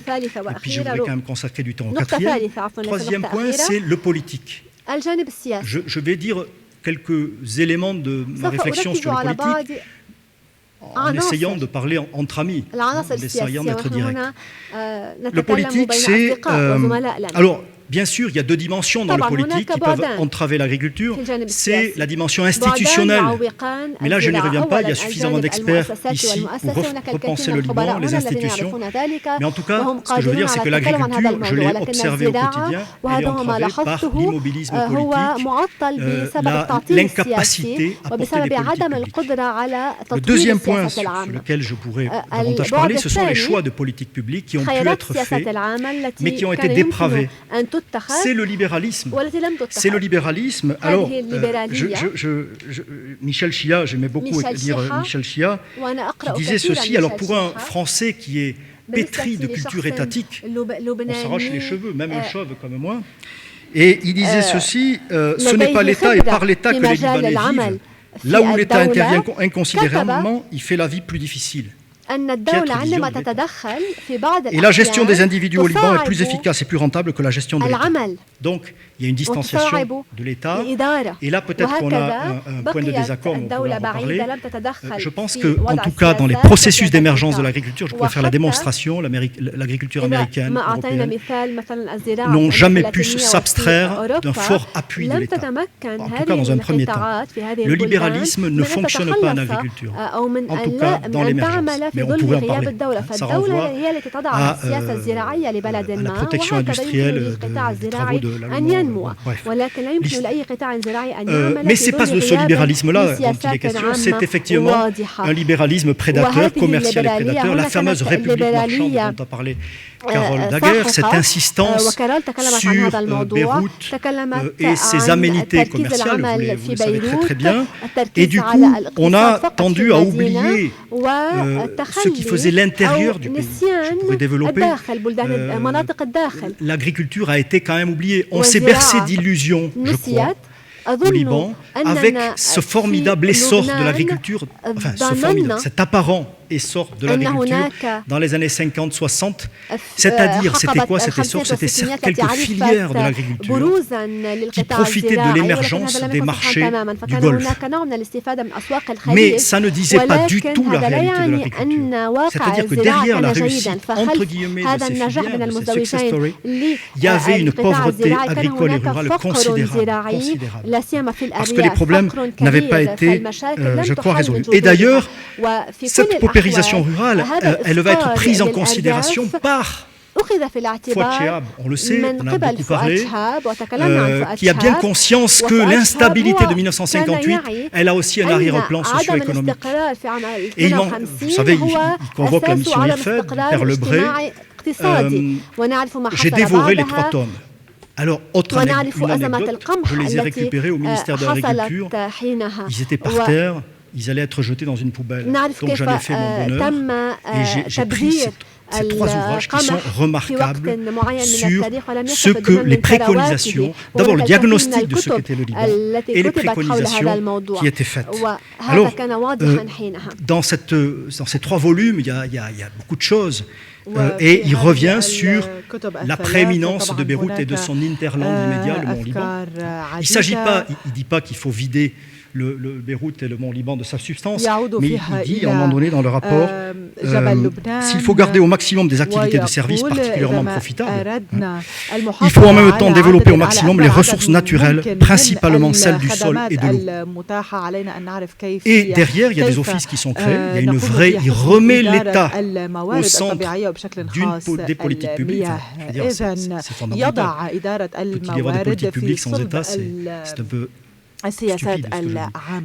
puis je voudrais quand même consacrer du temps au quatrième. Troisième point, c'est le politique. Je vais dire quelques éléments de ma réflexion sur le politique en essayant de parler entre amis, en essayant d'être direct. Le politique, c'est... alors, bien sûr, il y a deux dimensions dans le politique qui peuvent entraver l'agriculture. C'est la dimension institutionnelle. Mais là, je n'y reviens pas. Il y a suffisamment d'experts ici pour repenser le Liban, les institutions. Mais en tout cas, ce que je veux dire, c'est que l'agriculture, je l'ai observée au quotidien, elle est entravée par l'immobilisme politique, l'incapacité à porter des politiques publiques. Le deuxième point sur lequel je pourrais davantage parler, ce sont les choix de politique publique qui ont pu être faits, mais qui ont été dépravés. C'est le libéralisme. C'est le libéralisme. Alors, Michel Chia, j'aimais beaucoup lire Michel Chia, qui disait ceci. Alors, pour un Français qui est pétri de culture étatique, on s'arrache les cheveux, même un chauve comme moi. Et il disait ceci, ce n'est pas l'État et par l'État que les Libanais vivent. Là où l'État intervient inconsidérément, il fait la vie plus difficile. Et la gestion des individus au Liban est plus efficace et plus rentable que la gestion de l'État. Donc, il y a une distanciation de l'État. Et là, peut-être qu'on a un point de désaccord, mais on pourra en parler. Je pense qu'en tout cas, dans les processus d'émergence de l'agriculture, je pourrais faire la démonstration, l'agriculture américaine, européenne, n'ont jamais pu s'abstraire d'un fort appui de l'État. En tout cas, dans un premier temps. Le libéralisme ne fonctionne pas en agriculture, en tout cas dans l'émergence. Mais on pourrait en parler. Ça renvoie à la protection industrielle des travaux de l'allemand. Mais ce n'est pas de ce libéralisme-là dont il est question, c'est effectivement un libéralisme prédateur, commercial et prédateur, la fameuse République marchande dont a parlé Carole Daguerre, cette insistance sur Beyrouth et ses aménités commerciales, vous le savez très très bien. Et du coup, on a tendu à oublier ce qui faisait l'intérieur du pays. Je pourrais développer. L'agriculture a été quand même oubliée. On s'est bercé d'illusions, je crois, au Liban, avec ce formidable essor de l'agriculture, enfin, cet apparent essor de l'agriculture dans les années 50-60. C'est-à-dire, c'était quoi cet essor? C'était certes quelques filières de l'agriculture qui profitaient de l'émergence des marchés du Golfe. Mais ça ne disait pas du tout la réalité de l'agriculture. C'est-à-dire que derrière la réussite, entre guillemets, de ces filières, de cette success story, il y avait une pauvreté agricole et rurale considérable. Parce que les problèmes n'avaient pas été, je crois, résolus. Et d'ailleurs, cette paupérisation rurale, elle va être prise en considération par Fouad Chehab, on le sait, on a beaucoup parlé, qui a bien conscience que l'instabilité de 1958, elle a aussi un arrière-plan socio-économique. Et vous savez, il convoque la mission IFED, Père Lebré. J'ai dévoré les 3 tomes. Alors, autre anecdote, je les ai récupérés au ministère de l'Agriculture. Ils étaient par terre, ils allaient être jetés dans une poubelle. Donc j'en ai fait mon bonheur et j'ai pris ces 3 ouvrages qui sont remarquables sur ce que les préconisations, d'abord le diagnostic de ce qu'était le Liban et les préconisations qui étaient faites. Alors, dans ces 3 volumes, il y a beaucoup de choses. Et il revient sur la prééminence de Beyrouth et de son hinterland immédiat, le Mont Liban. Il ne dit pas qu'il faut vider le Beyrouth et le Mont Liban de sa substance, mais il dit à un moment donné dans le rapport s'il faut garder au maximum des activités de services particulièrement profitables, il faut en même temps développer au maximum les ressources naturelles, principalement celles du sol et de l'eau. Et derrière, il y a des offices qui sont créés, il remet l'État au centre des politiques publiques. C'est fondamental. Peut-il y avoir des politiques publiques sans État? C'est un peu stupide,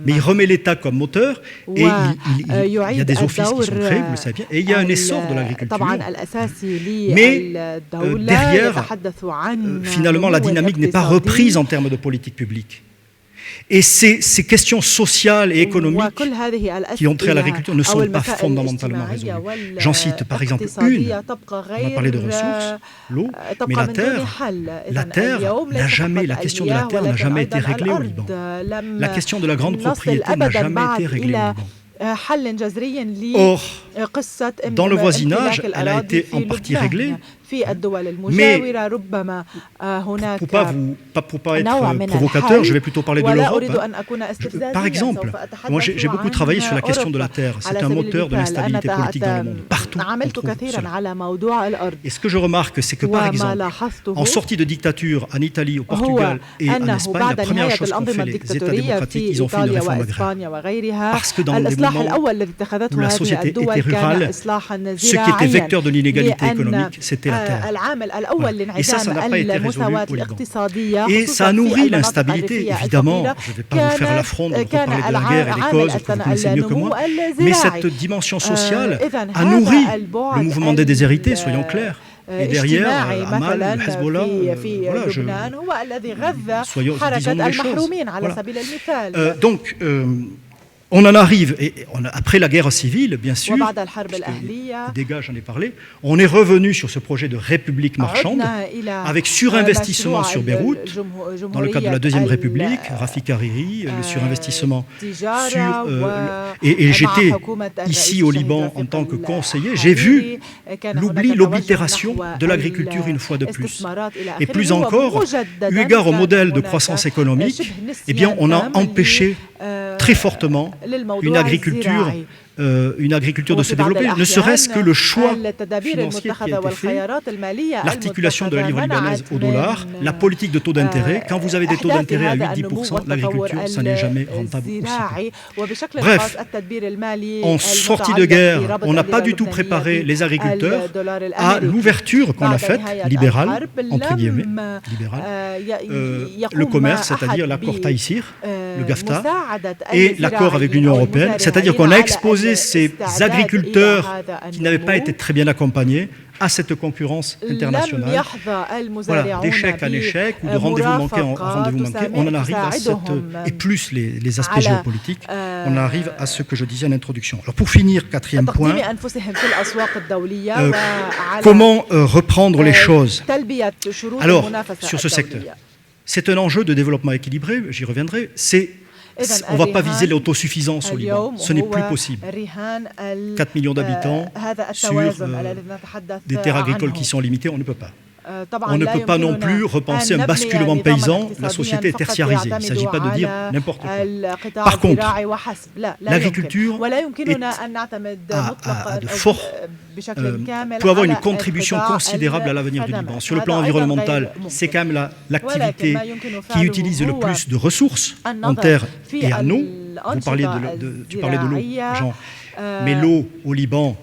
mais il remet l'État comme moteur et il y a des offices qui sont créés, vous le savez bien, et il y a un essor de l'agriculture. Mais derrière, finalement, la dynamique n'est pas reprise en termes de politique publique. Et ces questions sociales et économiques qui ont trait à l'agriculture ne sont pas fondamentalement résolues. J'en cite par exemple une. On a parlé de ressources, l'eau, mais la terre, la question de la terre n'a jamais été réglée au Liban. La question de la grande propriété n'a jamais été réglée au Liban. Or, dans le voisinage, elle a été en partie réglée, mais pour pas être provocateur, je vais plutôt parler de l'Europe. Par exemple, moi j'ai beaucoup travaillé sur la question de la terre. C'est un moteur de l'instabilité politique dans le monde. Partout, on trouve cela. Et ce que je remarque, c'est que par exemple, en sortie de dictature en Italie, au Portugal et en Espagne, la première chose qu'ont fait les États démocratiques, ils ont fait une réforme agraire. Parce que dans les moments où la société était rurale, ce qui était vecteur de l'inégalité économique, c'était la terre. Et ça n'a pas été résolu au Liban. Et ça a nourri l'instabilité, évidemment. Je ne vais pas vous faire l'affront de reparler de la guerre et des causes, que vous connaissez mieux que moi. Mais cette dimension sociale a nourri le mouvement des déshérités, soyons clairs. Et derrière, Amal, le Hezbollah, disons les choses. Voilà. Donc, on en arrive, après la guerre civile, bien sûr, les dégâts, j'en ai parlé, on est revenu sur ce projet de république marchande, avec surinvestissement sur Beyrouth, dans le cadre de la Deuxième République, Rafik Hariri, le surinvestissement sur... et j'étais ici au Liban en tant que conseiller, j'ai vu l'oblitération de l'agriculture une fois de plus. Et plus encore, eu égard au modèle de croissance économique, eh bien, on a empêché très fortement une agriculture de se développer, ne serait-ce que le choix financier qui a été fait, l'articulation de la livre libanaise au dollar, la politique de taux d'intérêt. Quand vous avez des taux d'intérêt à 8-10%, l'agriculture, ça n'est jamais rentable aussi. Bref, en sortie de guerre, on n'a pas du tout préparé les agriculteurs à l'ouverture qu'on a faite, libérale, entre guillemets, le commerce, c'est-à-dire l'accord Taïsir, le GAFTA, et l'accord avec l'Union européenne, c'est-à-dire qu'on a exposé ces agriculteurs qui n'avaient pas été très bien accompagnés à cette concurrence internationale. Voilà, d'échec en échec ou de rendez-vous manqué en rendez-vous manqué, on en arrive à cette, et plus les aspects géopolitiques, on arrive à ce que je disais en introduction. Alors pour finir, quatrième point, comment reprendre les choses? Alors, sur ce secteur, c'est un enjeu de développement équilibré, j'y reviendrai, on ne va pas viser l'autosuffisance au Liban, ce n'est plus possible. 4 millions d'habitants sur des terres agricoles qui sont limitées, on ne peut pas. On ne peut pas non plus repenser un basculement paysan, la société est tertiarisée, il ne s'agit pas de dire n'importe quoi. Par contre, l'agriculture peut avoir une contribution considérable à l'avenir du Liban. Sur le plan environnemental, c'est quand même l'activité qui utilise le plus de ressources en terre et en eau. Tu parlais de l'eau, Jean, mais l'eau au Liban,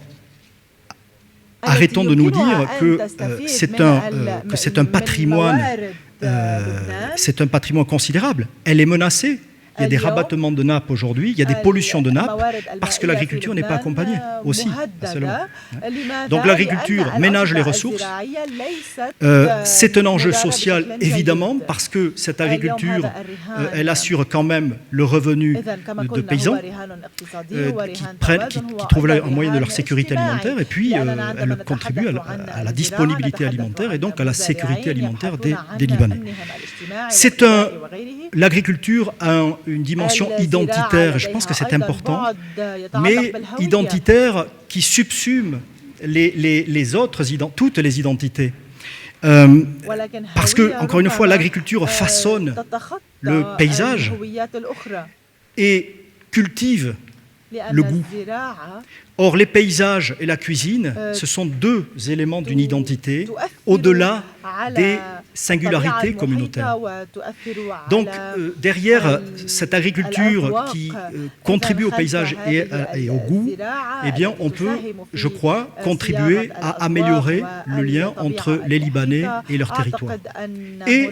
arrêtons de nous dire que c'est un patrimoine considérable. Elle est menacée. Il y a des rabattements de nappes aujourd'hui, il y a des pollutions de nappes parce que l'agriculture n'est pas accompagnée aussi. Donc l'agriculture ménage les ressources. C'est un enjeu social évidemment parce que cette agriculture, elle assure quand même le revenu de paysans qui trouvent un moyen de leur sécurité alimentaire et puis elle contribue à la disponibilité alimentaire et donc à la sécurité alimentaire des Libanais. L'agriculture a une dimension identitaire, je pense que c'est important, mais identitaire qui subsume toutes les identités. Parce que, encore une fois, l'agriculture façonne le paysage et cultive le goût. Or, les paysages et la cuisine, ce sont deux éléments d'une identité au-delà des singularités communautaires. Donc, derrière cette agriculture qui contribue au paysage et au goût, eh bien, on peut, je crois, contribuer à améliorer le lien entre les Libanais et leur territoire, et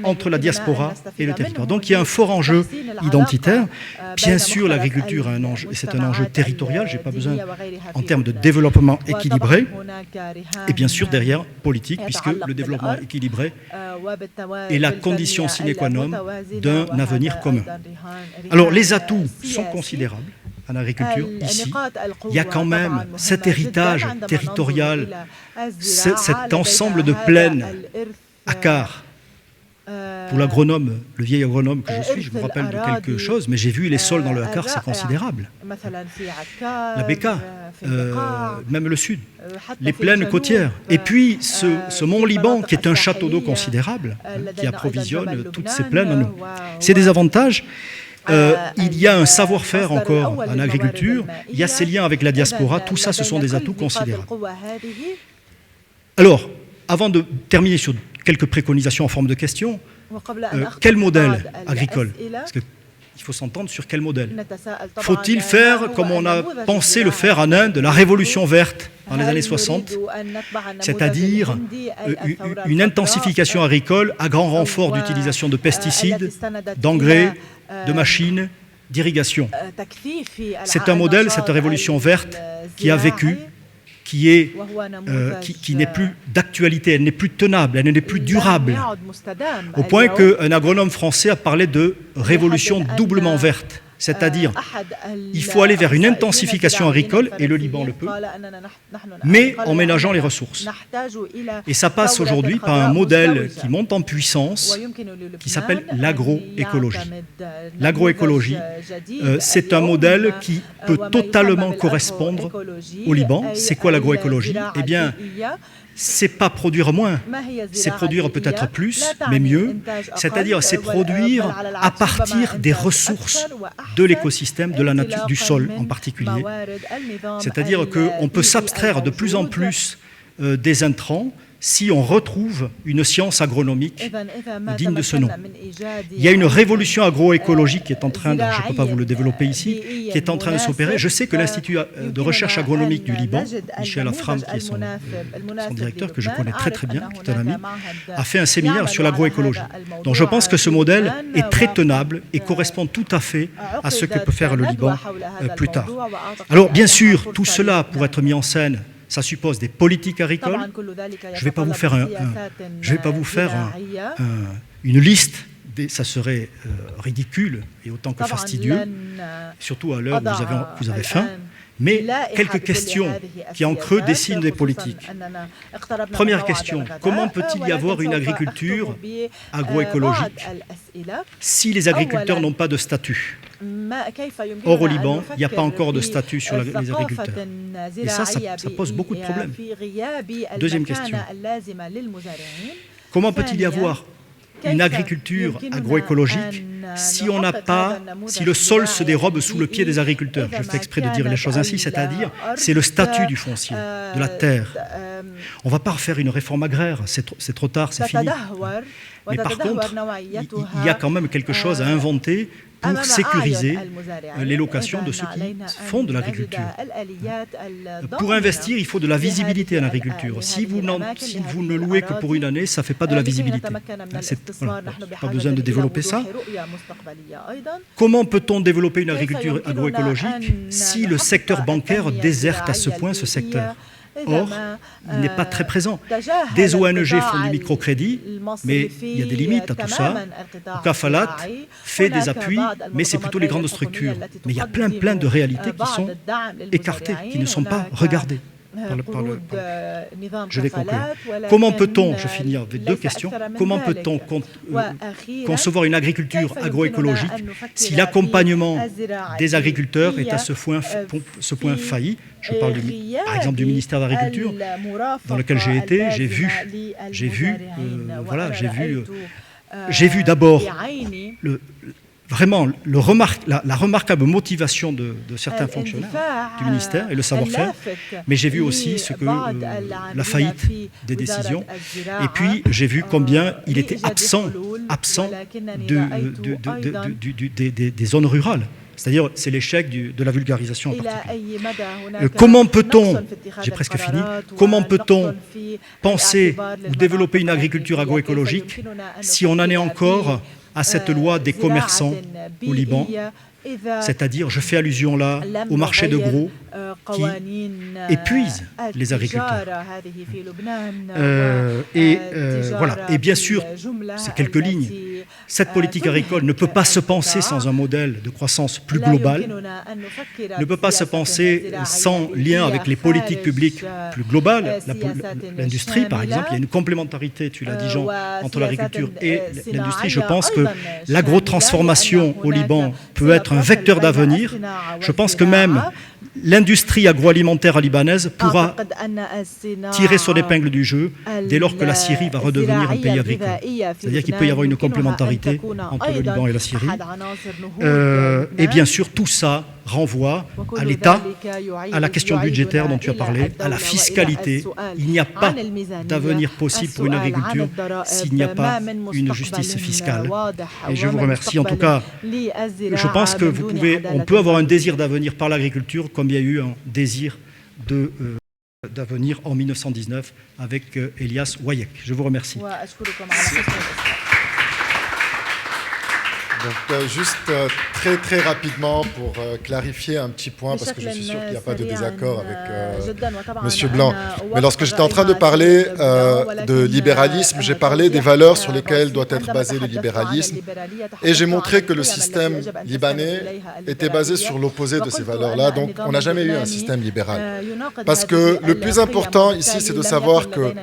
entre la diaspora et le territoire. Donc, il y a un fort enjeu identitaire. Bien sûr, l'agriculture a un enjeu, et c'est un enjeu territorial, je n'ai pas besoin en termes de développement équilibré, et bien sûr derrière politique, puisque le développement équilibré est la condition sine qua non d'un avenir commun. Alors les atouts sont considérables en agriculture ici. Il y a quand même cet héritage territorial, cet ensemble de plaines à quart. Pour l'agronome, le vieil agronome que je suis, je me rappelle de quelque chose, mais j'ai vu les sols dans le Hakkar, c'est considérable. La Bekaa, même le sud, les plaines côtières. Et puis ce mont Liban, qui est un château d'eau considérable, qui approvisionne toutes ces plaines en eau. C'est des avantages. Il y a un savoir-faire encore en agriculture, il y a ces liens avec la diaspora, tout ça, ce sont des atouts considérables. Alors, avant de terminer sur quelques préconisations en forme de questions. Quel modèle agricole? Parce qu'il faut s'entendre sur quel modèle. Faut-il faire, comme on a pensé le faire en Inde, la révolution verte dans les années 60, c'est-à-dire une intensification agricole à grand renfort d'utilisation de pesticides, d'engrais, de machines, d'irrigation. C'est un modèle, cette révolution verte, qui a vécu, qui n'est plus d'actualité, elle n'est plus tenable, elle n'est plus durable. Au point qu'un agronome français a parlé de révolution doublement verte. C'est-à-dire, il faut aller vers une intensification agricole, et le Liban le peut, mais en ménageant les ressources. Et ça passe aujourd'hui par un modèle qui monte en puissance, qui s'appelle l'agroécologie. L'agroécologie, c'est un modèle qui peut totalement correspondre au Liban. C'est quoi l'agroécologie? Eh bien, c'est pas produire moins, c'est produire peut-être plus, mais mieux. C'est-à-dire, c'est produire à partir des ressources de l'écosystème, de la nature, du sol en particulier. C'est-à-dire qu'on peut s'abstraire de plus en plus des intrants si on retrouve une science agronomique digne de ce nom. Il y a une révolution agroécologique qui est en train, je ne peux pas vous le développer ici, qui est en train de s'opérer. Je sais que l'Institut de recherche agronomique du Liban, Michel Afram, qui est son directeur, que je connais très très bien, qui est un ami, a fait un séminaire sur l'agroécologie. Donc je pense que ce modèle est très tenable et correspond tout à fait à ce que peut faire le Liban plus tard. Alors bien sûr, tout cela, pour être mis en scène, ça suppose des politiques agricoles. Je ne vais pas vous faire, une liste, ça serait ridicule et autant que fastidieux, surtout à l'heure où vous avez faim. Mais quelques questions qui en creux dessinent des politiques. Première question, comment peut-il y avoir une agriculture agroécologique si les agriculteurs n'ont pas de statut? Or, au Liban, il n'y a pas encore de statut sur les agriculteurs. Et ça pose beaucoup de problèmes. Deuxième question, comment peut-il y avoir une agriculture agroécologique si le sol se dérobe sous le pied des agriculteurs? Je fais exprès de dire les choses ainsi, c'est-à-dire c'est le statut du foncier, de la terre. On ne va pas refaire une réforme agraire, c'est trop tard, c'est fini. Mais par contre, il y a quand même quelque chose à inventer pour sécuriser les locations de ceux qui font de l'agriculture. Pour investir, il faut de la visibilité en agriculture. Si vous ne louez que pour une année, ça ne fait pas de la visibilité. Voilà. Pas besoin de développer ça. Comment peut-on développer une agriculture agroécologique si le secteur bancaire déserte à ce point ce secteur? Or, il n'est pas très présent. Des ONG font du microcrédit, mais il y a des limites à tout ça. Kafalat fait des appuis, mais c'est plutôt les grandes structures. Mais il y a plein de réalités qui sont écartées, qui ne sont pas regardées. Je vais conclure. Comment peut-on, je finis avec deux questions, comment peut-on concevoir une agriculture agroécologique si l'accompagnement des agriculteurs est à ce point failli? Je parle par exemple du ministère de l'Agriculture, dans lequel j'ai été, j'ai vu d'abord la remarquable motivation de certains fonctionnaires du ministère et le savoir-faire, mais j'ai vu aussi la faillite des décisions, et puis j'ai vu combien il était absent des zones rurales. C'est-à-dire, c'est l'échec de la vulgarisation en particulier. Comment peut-on, j'ai presque fini, comment peut-on penser ou développer une agriculture agroécologique si on en est encore à cette loi des commerçants au Liban? C'est-à-dire, je fais allusion là au marché de gros qui épuise les agriculteurs. Voilà. Et bien sûr, c'est quelques lignes. Cette politique agricole ne peut pas se penser sans un modèle de croissance plus global, ne peut pas se penser sans lien avec les politiques publiques plus globales. L'industrie, par exemple, il y a une complémentarité, tu l'as dit Jean, entre l'agriculture et l'industrie. Je pense que l'agrotransformation au Liban peut être un vecteur d'avenir. Je pense que même l'industrie agroalimentaire libanaise pourra tirer son épingle du jeu dès lors que la Syrie va redevenir un pays agricole. C'est-à-dire qu'il peut y avoir une complémentarité entre le Liban et la Syrie. Et bien sûr, tout ça renvoie à l'État, à la question budgétaire dont tu as parlé, à la fiscalité. Il n'y a pas d'avenir possible pour une agriculture s'il n'y a pas une justice fiscale. Et je vous remercie. En tout cas, je pense qu'on peut avoir un désir d'avenir par l'agriculture comme il y a eu un désir d'avenir en 1919 avec Elias Wayek. Je vous remercie. Donc, juste très rapidement pour clarifier un petit point, parce que je suis sûr qu'il n'y a pas de désaccord avec M. Blanc. Mais lorsque j'étais en train de parler de libéralisme, j'ai parlé des valeurs sur lesquelles doit être basé le libéralisme. Et j'ai montré que le système libanais était basé sur l'opposé de ces valeurs-là. Donc, on n'a jamais eu un système libéral. Parce que le plus important ici, c'est de savoir que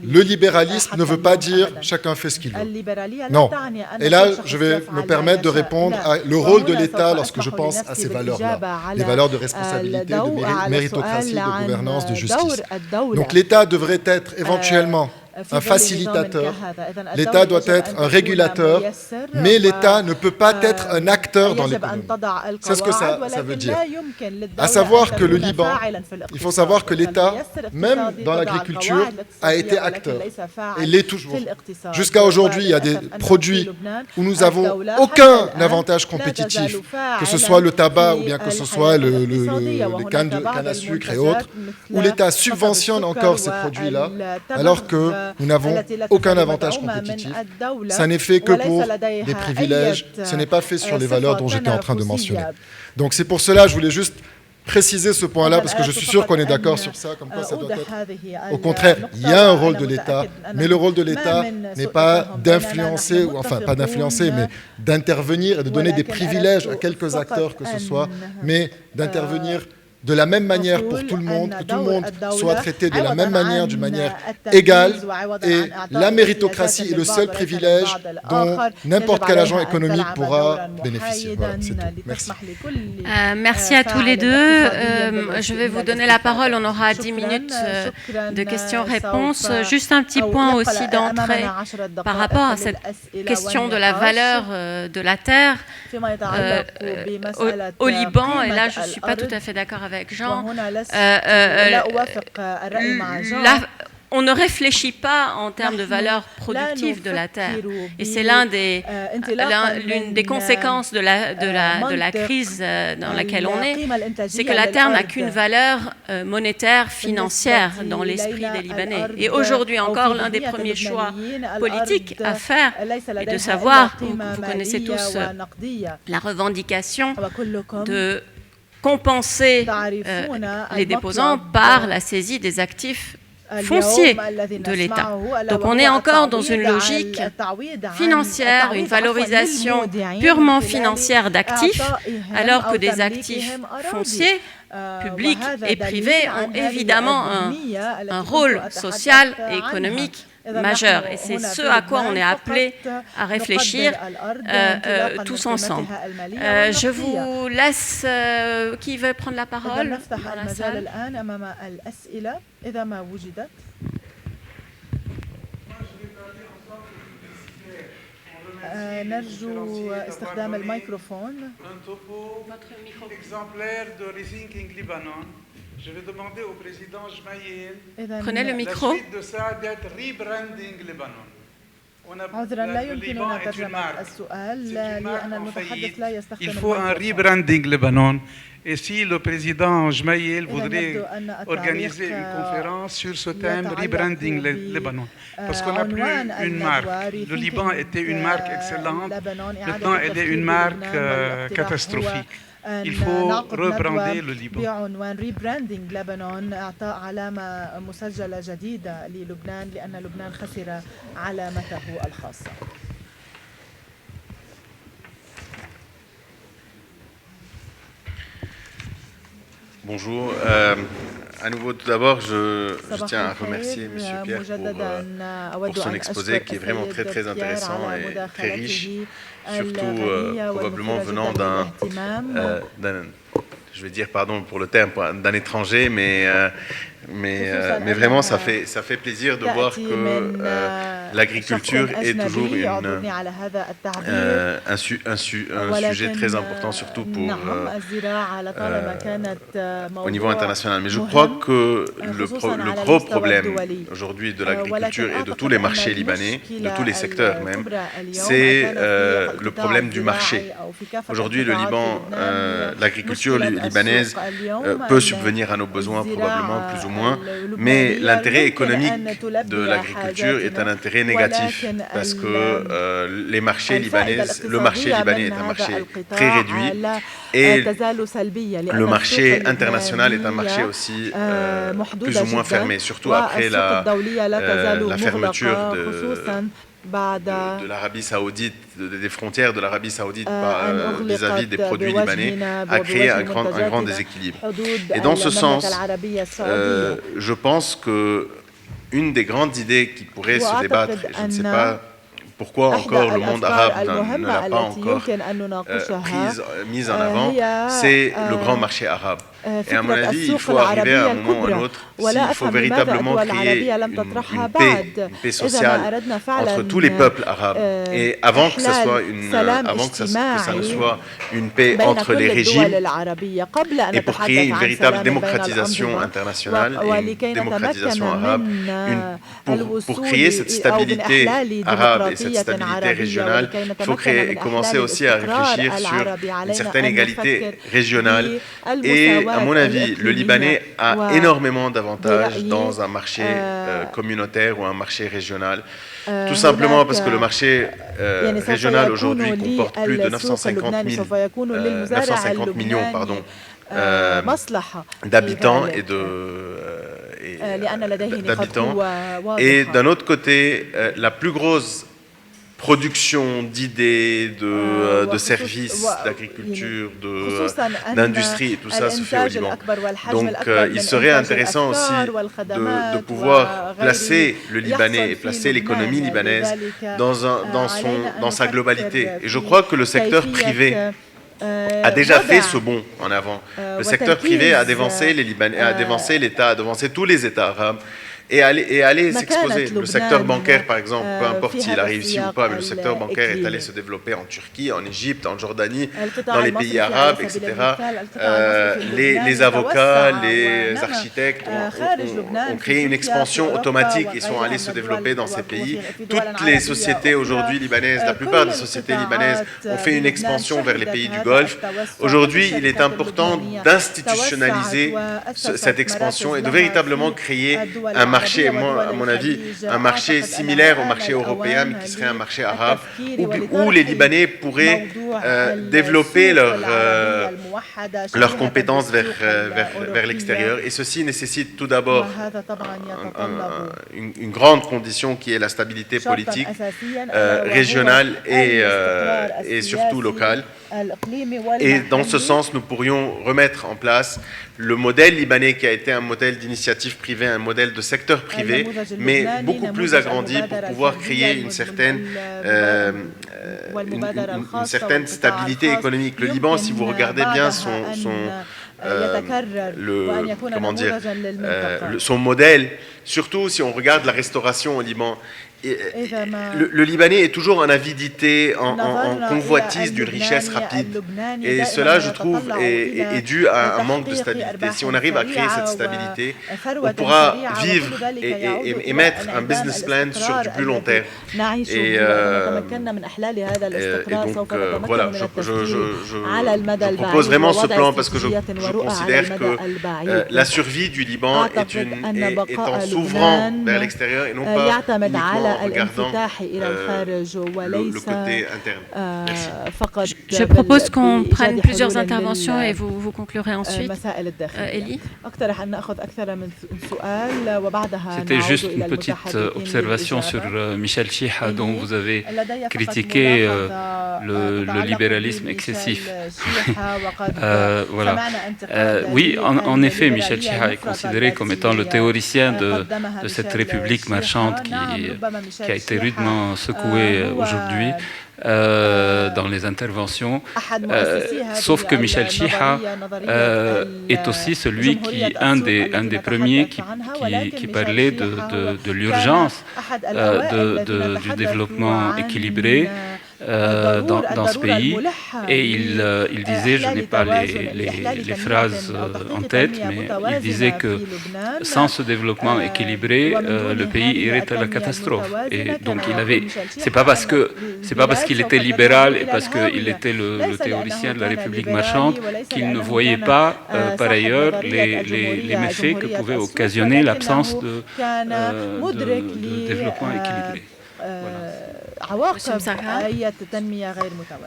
le libéralisme ne veut pas dire chacun fait ce qu'il veut. Non. Et là, je vais me permettre de répondre à le rôle de l'État lorsque je pense à ces valeurs-là, les valeurs de responsabilité, de méritocratie, de gouvernance, de justice. Donc l'État devrait être éventuellement un facilitateur, l'État doit être un régulateur, mais l'État ne peut pas être un acteur dans l'économie. C'est ce que ça veut dire. À savoir que le Liban, il faut savoir que l'État, même dans l'agriculture, a été acteur et l'est toujours. Jusqu'à aujourd'hui, il y a des produits où nous n'avons aucun avantage compétitif, que ce soit le tabac ou bien que ce soit les cannes à sucre et autres, où l'État subventionne encore ces produits-là, alors que nous n'avons aucun avantage compétitif. Ça n'est fait que pour des privilèges. Ce n'est pas fait sur les valeurs dont j'étais en train de mentionner. Donc c'est pour cela que je voulais juste préciser ce point-là, parce que je suis sûr qu'on est d'accord sur ça, comme quoi ça doit être... Au contraire, il y a un rôle de l'État, mais le rôle de l'État n'est pas d'influencer, enfin pas d'influencer, mais d'intervenir et de donner des privilèges à quelques acteurs que ce soit, mais d'intervenir de la même manière pour tout le monde, que tout le monde soit traité de la même manière, d'une manière égale, et la méritocratie est le seul privilège dont n'importe quel agent économique pourra bénéficier. Voilà, c'est tout. Merci. Merci à tous les deux. Je vais vous donner la parole. On aura 10 minutes de questions-réponses. Juste un petit point aussi d'entrée par rapport à cette question de la valeur de la terre au Liban. Et là, je ne suis pas tout à fait d'accord avec Jean. On ne réfléchit pas en termes de valeur productive de la terre. Et c'est l'une des conséquences de la crise dans laquelle on est, c'est que la terre n'a qu'une valeur monétaire, financière dans l'esprit des Libanais. Et aujourd'hui encore, l'un des premiers choix politiques à faire est de savoir, vous connaissez tous la revendication de compenser les déposants par la saisie des actifs fonciers de l'État. Donc on est encore dans une logique financière, une valorisation purement financière d'actifs, alors que des actifs fonciers, publics et privés, ont évidemment un rôle social et économique majeur. Et c'est ce à quoi on est appelé à réfléchir tous ensemble. Je vous laisse. Qui veut prendre la parole dans la salle? نرجو استخدام الميكروفون. Exemplaire de Rethinking Lebanon. Je vais demander au président Jmaïl. Prenez le micro. La suite de ça d'être rebranding Lebanon. عذرا لا يمكننا ترجمة السؤال لأن المتحدث لا يستخدم Il faut un rebranding Lebanon. Et si le président Jmaïl voudrait organiser une conférence sur ce thème, rebranding Lebanon, parce qu'on n'a plus une marque. Le Liban était une marque excellente, maintenant elle est une marque catastrophique. Il faut rebrander le Liban. بعنوان ريبراندينج لبنان إعطاء علامة مسجلة جديدة للبنان لأن لبنان خسر علامته الخاصة. Bonjour. À nouveau, tout d'abord, je tiens à remercier M. Pierre pour son exposé qui est vraiment très très intéressant et très riche, surtout probablement venant je vais dire pardon pour le terme, d'un étranger, mais vraiment ça fait plaisir de voir que l'agriculture est toujours un sujet très important, surtout au niveau international. Mais je crois que le gros problème aujourd'hui de l'agriculture et de tous les marchés libanais, de tous les secteurs même, c'est le problème du marché. Aujourd'hui, le Liban, l'agriculture libanaise peut subvenir à nos besoins probablement plus ou moins, mais l'intérêt économique de l'agriculture est un intérêt négatif parce que le marché libanais est un marché très réduit et le marché international est un marché aussi plus ou moins fermé, surtout après la fermeture de l'Arabie Saoudite, des frontières de l'Arabie Saoudite vis-à-vis des produits libanais, a créé un grand déséquilibre. Et dans ce sens, je pense qu'une des grandes idées qui pourrait se débattre, et je ne sais pas pourquoi encore le monde arabe ne l'a pas encore mise en avant, c'est le grand marché arabe. Et à mon avis, il faut arriver à un moment ou à un autre, s'il faut véritablement créer une paix sociale entre tous les peuples arabes. Et avant que ça ne soit une paix entre les régimes, et pour créer une véritable démocratisation internationale et une démocratisation arabe, pour créer cette stabilité arabe et cette stabilité régionale, il faut commencer aussi à réfléchir sur une certaine égalité régionale. Et à mon avis, le Libanais a énormément d'avantages dans un marché communautaire ou un marché régional. Tout simplement parce que le marché régional aujourd'hui comporte plus de 950 millions d'habitants et d'un autre côté, la plus grosse production d'idées, de services, d'agriculture, d'industrie, et tout ça se fait au Liban. Donc il serait intéressant aussi de pouvoir placer le Libanais et placer l'économie libanaise dans sa globalité. Et je crois que le secteur privé a déjà fait ce bond en avant. Le secteur privé a dévancé les Libanais, a dévancé l'État, a dévancé tous les États arabes. Et aller s'exposer. Le secteur bancaire, par exemple, peu importe s'il a réussi ou pas, mais le secteur bancaire est allé se développer en Turquie, en Égypte, en Jordanie, dans les pays arabes, etc. Les avocats, les architectes ont créé une expansion automatique et sont allés se développer dans ces pays. Toutes les sociétés aujourd'hui libanaises, la plupart des sociétés libanaises ont fait une expansion vers les pays du Golfe. Aujourd'hui, il est important d'institutionnaliser cette expansion et de véritablement créer un marché, à mon avis, un marché similaire au marché européen, mais qui serait un marché arabe, où les Libanais pourraient développer leurs compétences vers l'extérieur. Et ceci nécessite tout d'abord une grande condition qui est la stabilité politique régionale et surtout locale. Et dans ce sens, nous pourrions remettre en place le modèle libanais qui a été un modèle d'initiative privée, un modèle de secteur privé, mais beaucoup plus agrandi pour pouvoir créer une certaine stabilité économique. Le Liban, si vous regardez bien son modèle, surtout si on regarde la restauration au Liban, le Libanais est toujours en avidité, en convoitise d'une richesse rapide. Et cela, je trouve, est dû à un manque de stabilité. Si on arrive à créer cette stabilité, on pourra vivre et mettre un business plan sur du plus long terme. Et donc, voilà, je propose vraiment ce plan parce que je considère que la survie du Liban est en s'ouvrant vers l'extérieur et non pas uniquement en regardant le côté interne. Merci. Je propose qu'on prenne plusieurs interventions et vous conclurez ensuite. Elie. C'était juste une petite observation sur Michel Chiha, dont vous avez critiqué le libéralisme excessif. Voilà. Oui, en effet, Michel Chiha est considéré comme étant le théoricien de cette république marchande qui a été rudement secouée aujourd'hui dans les interventions. Sauf que Michel Chiha est aussi un des premiers qui parlait de l'urgence du développement équilibré dans ce pays, et il disait, je n'ai pas les phrases en tête, mais il disait que sans ce développement équilibré, le pays irait à la catastrophe. Et donc c'est pas parce qu'il était libéral et parce qu'il était le théoricien de la République marchande qu'il ne voyait pas par ailleurs les méfaits que pouvait occasionner l'absence de développement équilibré. Voilà.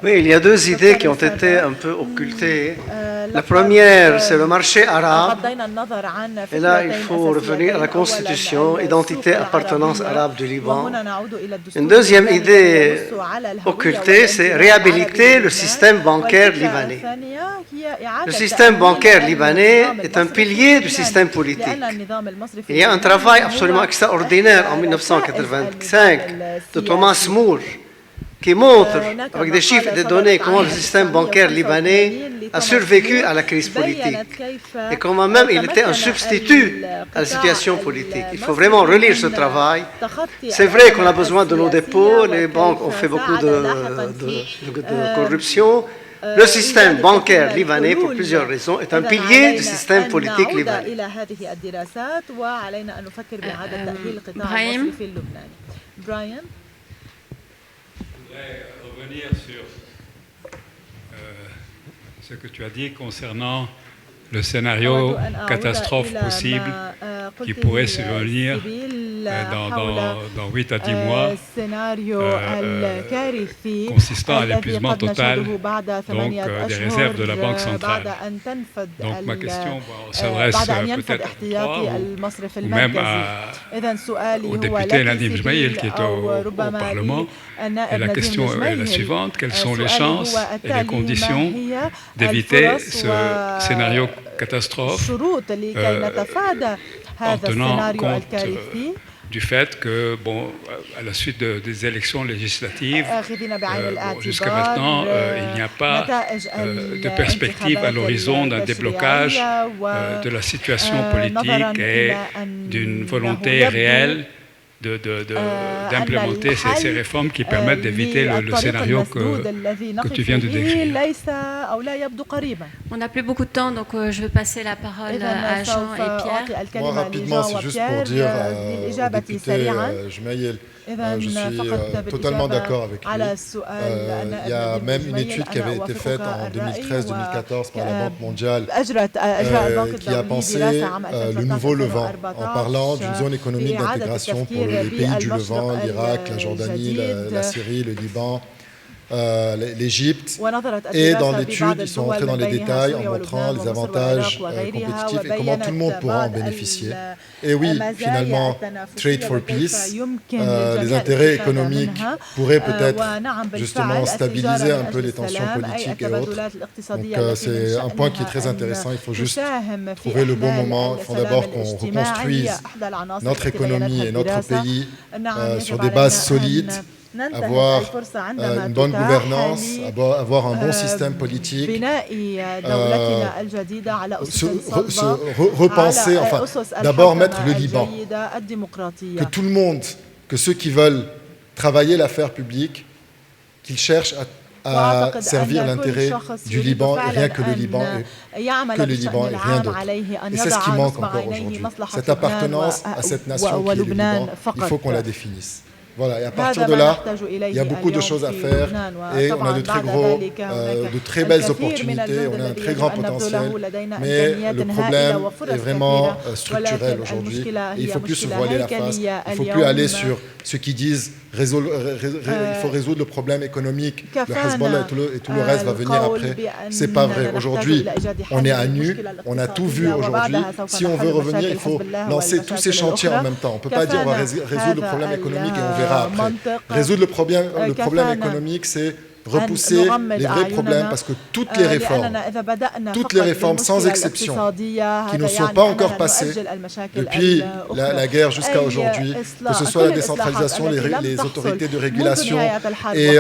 Oui, il y a deux idées qui ont été un peu occultées. La première, c'est le marché arabe. Et là, il faut revenir à la Constitution, identité, appartenance arabe du Liban. Une deuxième idée occultée, c'est réhabiliter le système bancaire libanais. Le système bancaire libanais est un pilier du système politique. Il y a un travail absolument extraordinaire en 1985 de Thomas Moore qui montre, avec des chiffres et des données, comment le système bancaire libanais a survécu à la crise politique et comment même il était un substitut à la situation politique. Il faut vraiment relire ce travail. C'est vrai qu'on a besoin de nos dépôts, les banques ont fait beaucoup de corruption. Le système bancaire libanais, pour plusieurs raisons, est un pilier du système politique libanais. Brian. Je voudrais revenir sur ce que tu as dit concernant le scénario catastrophe possible qui pourrait survenir dans 8 à 10 mois, consistant à l'épuisement total donc, des réserves de la Banque centrale. Donc ma question s'adresse peut-être ou même au député Nadim Jmaïl qui est au Parlement. Et la question est la suivante: quelles sont les chances et les conditions d'éviter ce scénario catastrophe en tenant compte du fait que, bon, à la suite des élections législatives, jusqu'à maintenant, il n'y a pas de perspective à l'horizon d'un déblocage de la situation politique et d'une volonté réelle d'implémenter ces réformes qui permettent d'éviter le scénario que tu viens de décrire. On n'a plus beaucoup de temps, donc je vais passer la parole à Jean et Pierre. Moi, rapidement, c'est juste pour dire au député Jmaïl, je suis totalement d'accord avec lui. Il y a même une étude qui avait été faite en 2013-2014 par la Banque mondiale qui a pensé le nouveau Levant en parlant d'une zone économique d'intégration pour les pays du Levant, l'Irak, la Jordanie, la Syrie, le Liban, l'Égypte. Et dans l'étude, ils sont rentrés dans les détails en montrant les avantages compétitifs et comment tout le monde pourra en bénéficier. Et oui, finalement, Trade for Peace, les intérêts économiques pourraient peut-être justement stabiliser un peu les tensions politiques et autres. Donc c'est un point qui est très intéressant. Il faut juste trouver le bon moment. Il faut d'abord qu'on reconstruise notre économie et notre pays sur des bases solides, avoir une bonne gouvernance, avoir un bon système politique, repenser, enfin, d'abord mettre le Liban, que tout le monde, que ceux qui veulent travailler l'affaire publique, qu'ils cherchent à servir l'intérêt du Liban et rien que le Liban et rien d'autre. Et c'est ce qui manque encore aujourd'hui. Cette appartenance à cette nation qui est le Liban, il faut qu'on la définisse. Voilà, et à partir de là, il y a beaucoup de choses à faire et on a de très belles opportunités, on a un très grand potentiel, mais le problème est vraiment structurel aujourd'hui. Il ne faut plus se voiler la face, il ne faut plus aller sur ceux qui disent il faut résoudre le problème économique, le Hezbollah et tout le reste va venir après. Ce n'est pas vrai. Aujourd'hui, on est à nu, on a tout vu aujourd'hui. Si on veut revenir, il faut lancer tous ces chantiers en même temps. On ne peut pas dire on va résoudre le problème économique et on verra après. Résoudre le problème économique, c'est repousser les vrais problèmes parce que toutes les réformes sans exception qui ne sont pas encore passées depuis la guerre jusqu'à aujourd'hui, que ce soit la décentralisation, les autorités de régulation et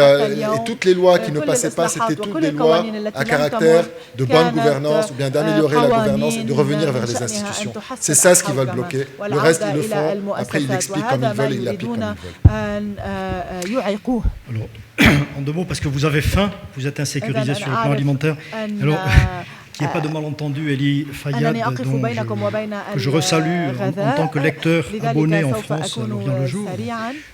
toutes les lois qui ne passaient pas, c'était toutes des lois à caractère de bonne gouvernance ou bien d'améliorer la gouvernance et de revenir vers les institutions. C'est ça ce qu'ils veulent bloquer. Le reste, ils le font. Après, ils l'expliquent comme ils veulent et ils l'appliquent comme ils veulent. Alors, en deux mots, parce que vous avez faim, vous êtes insécurisé sur le plan alimentaire. Alors, qu'il n'y ait pas de malentendu, Elie Fayad, que je resalue en tant que lecteur abonné en France, L'Orient le jour.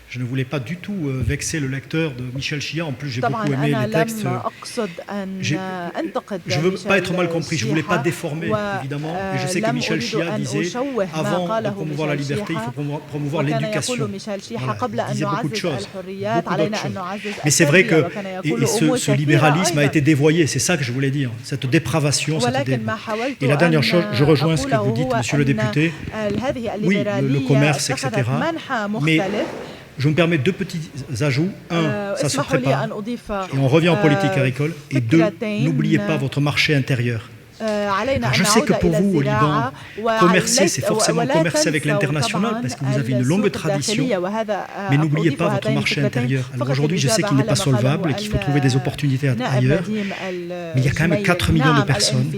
Je ne voulais pas du tout vexer le lecteur de Michel Chia. En plus, j'ai beaucoup aimé les textes. Je ne veux pas être mal compris. Je ne voulais pas déformer, évidemment. Et je sais que Michel Chia disait, avant de promouvoir la liberté, il faut promouvoir l'éducation. Voilà, il disait beaucoup de choses, beaucoup d'autres choses. Mais c'est vrai que ce libéralisme a été dévoyé. C'est ça que je voulais dire. Cette dépravation. Et la dernière chose, je rejoins ce que vous dites, monsieur le député. Oui, le commerce, etc. Mais je me permets deux petits ajouts. Un, ça se prépare. Et on revient en politique agricole. Et deux, n'oubliez pas votre marché intérieur. Alors je sais que pour vous, au Liban, commercer, c'est forcément commercer avec l'international parce que vous avez une longue tradition, mais n'oubliez pas votre marché intérieur. Alors aujourd'hui, je sais qu'il n'est pas solvable et qu'il faut trouver des opportunités ailleurs, mais il y a quand même 4 millions de personnes.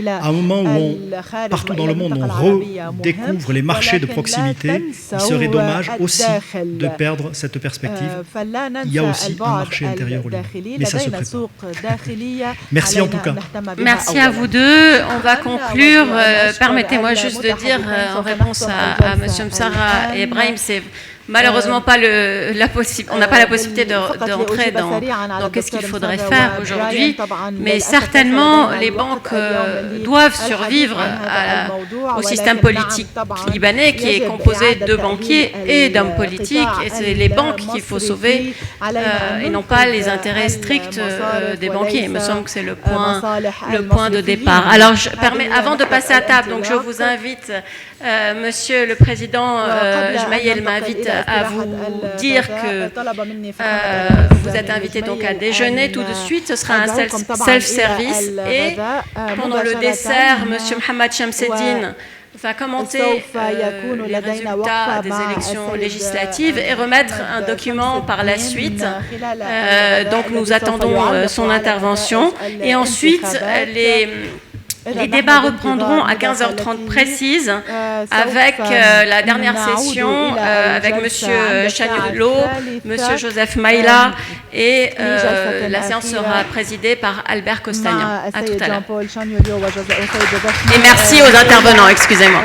À un moment où, partout dans le monde, on redécouvre les marchés de proximité, il serait dommage aussi de perdre cette perspective. Il y a aussi un marché intérieur au Liban, mais ça se prépare. Merci en tout cas. Merci à vous deux. On va conclure. Permettez-moi juste de dire en réponse à M. Msara et Ibrahim, c'est malheureusement pas on n'a pas la possibilité d'entrer dans qu'est-ce qu'il faudrait faire aujourd'hui, mais certainement les banques doivent survivre au système politique libanais qui est composé de banquiers et d'hommes politiques, et c'est les banques qu'il faut sauver et non pas les intérêts stricts des banquiers. Il me semble que c'est le point de départ. Alors, avant de passer à table, donc je vous invite, Monsieur le Président Jmaïel m'invite à vous dire que vous êtes invité donc à déjeuner tout de suite. Ce sera un self-service et pendant le dessert, Monsieur Mohamed Shamseddine va commenter les résultats des élections législatives et remettre un document par la suite. Donc nous attendons son intervention et ensuite les débats reprendront à 15h30 précise avec la dernière session avec Monsieur Chanulo, Monsieur Joseph Maïla et la séance sera présidée par Albert Costagnan. À tout à l'heure. Et merci aux intervenants, excusez-moi.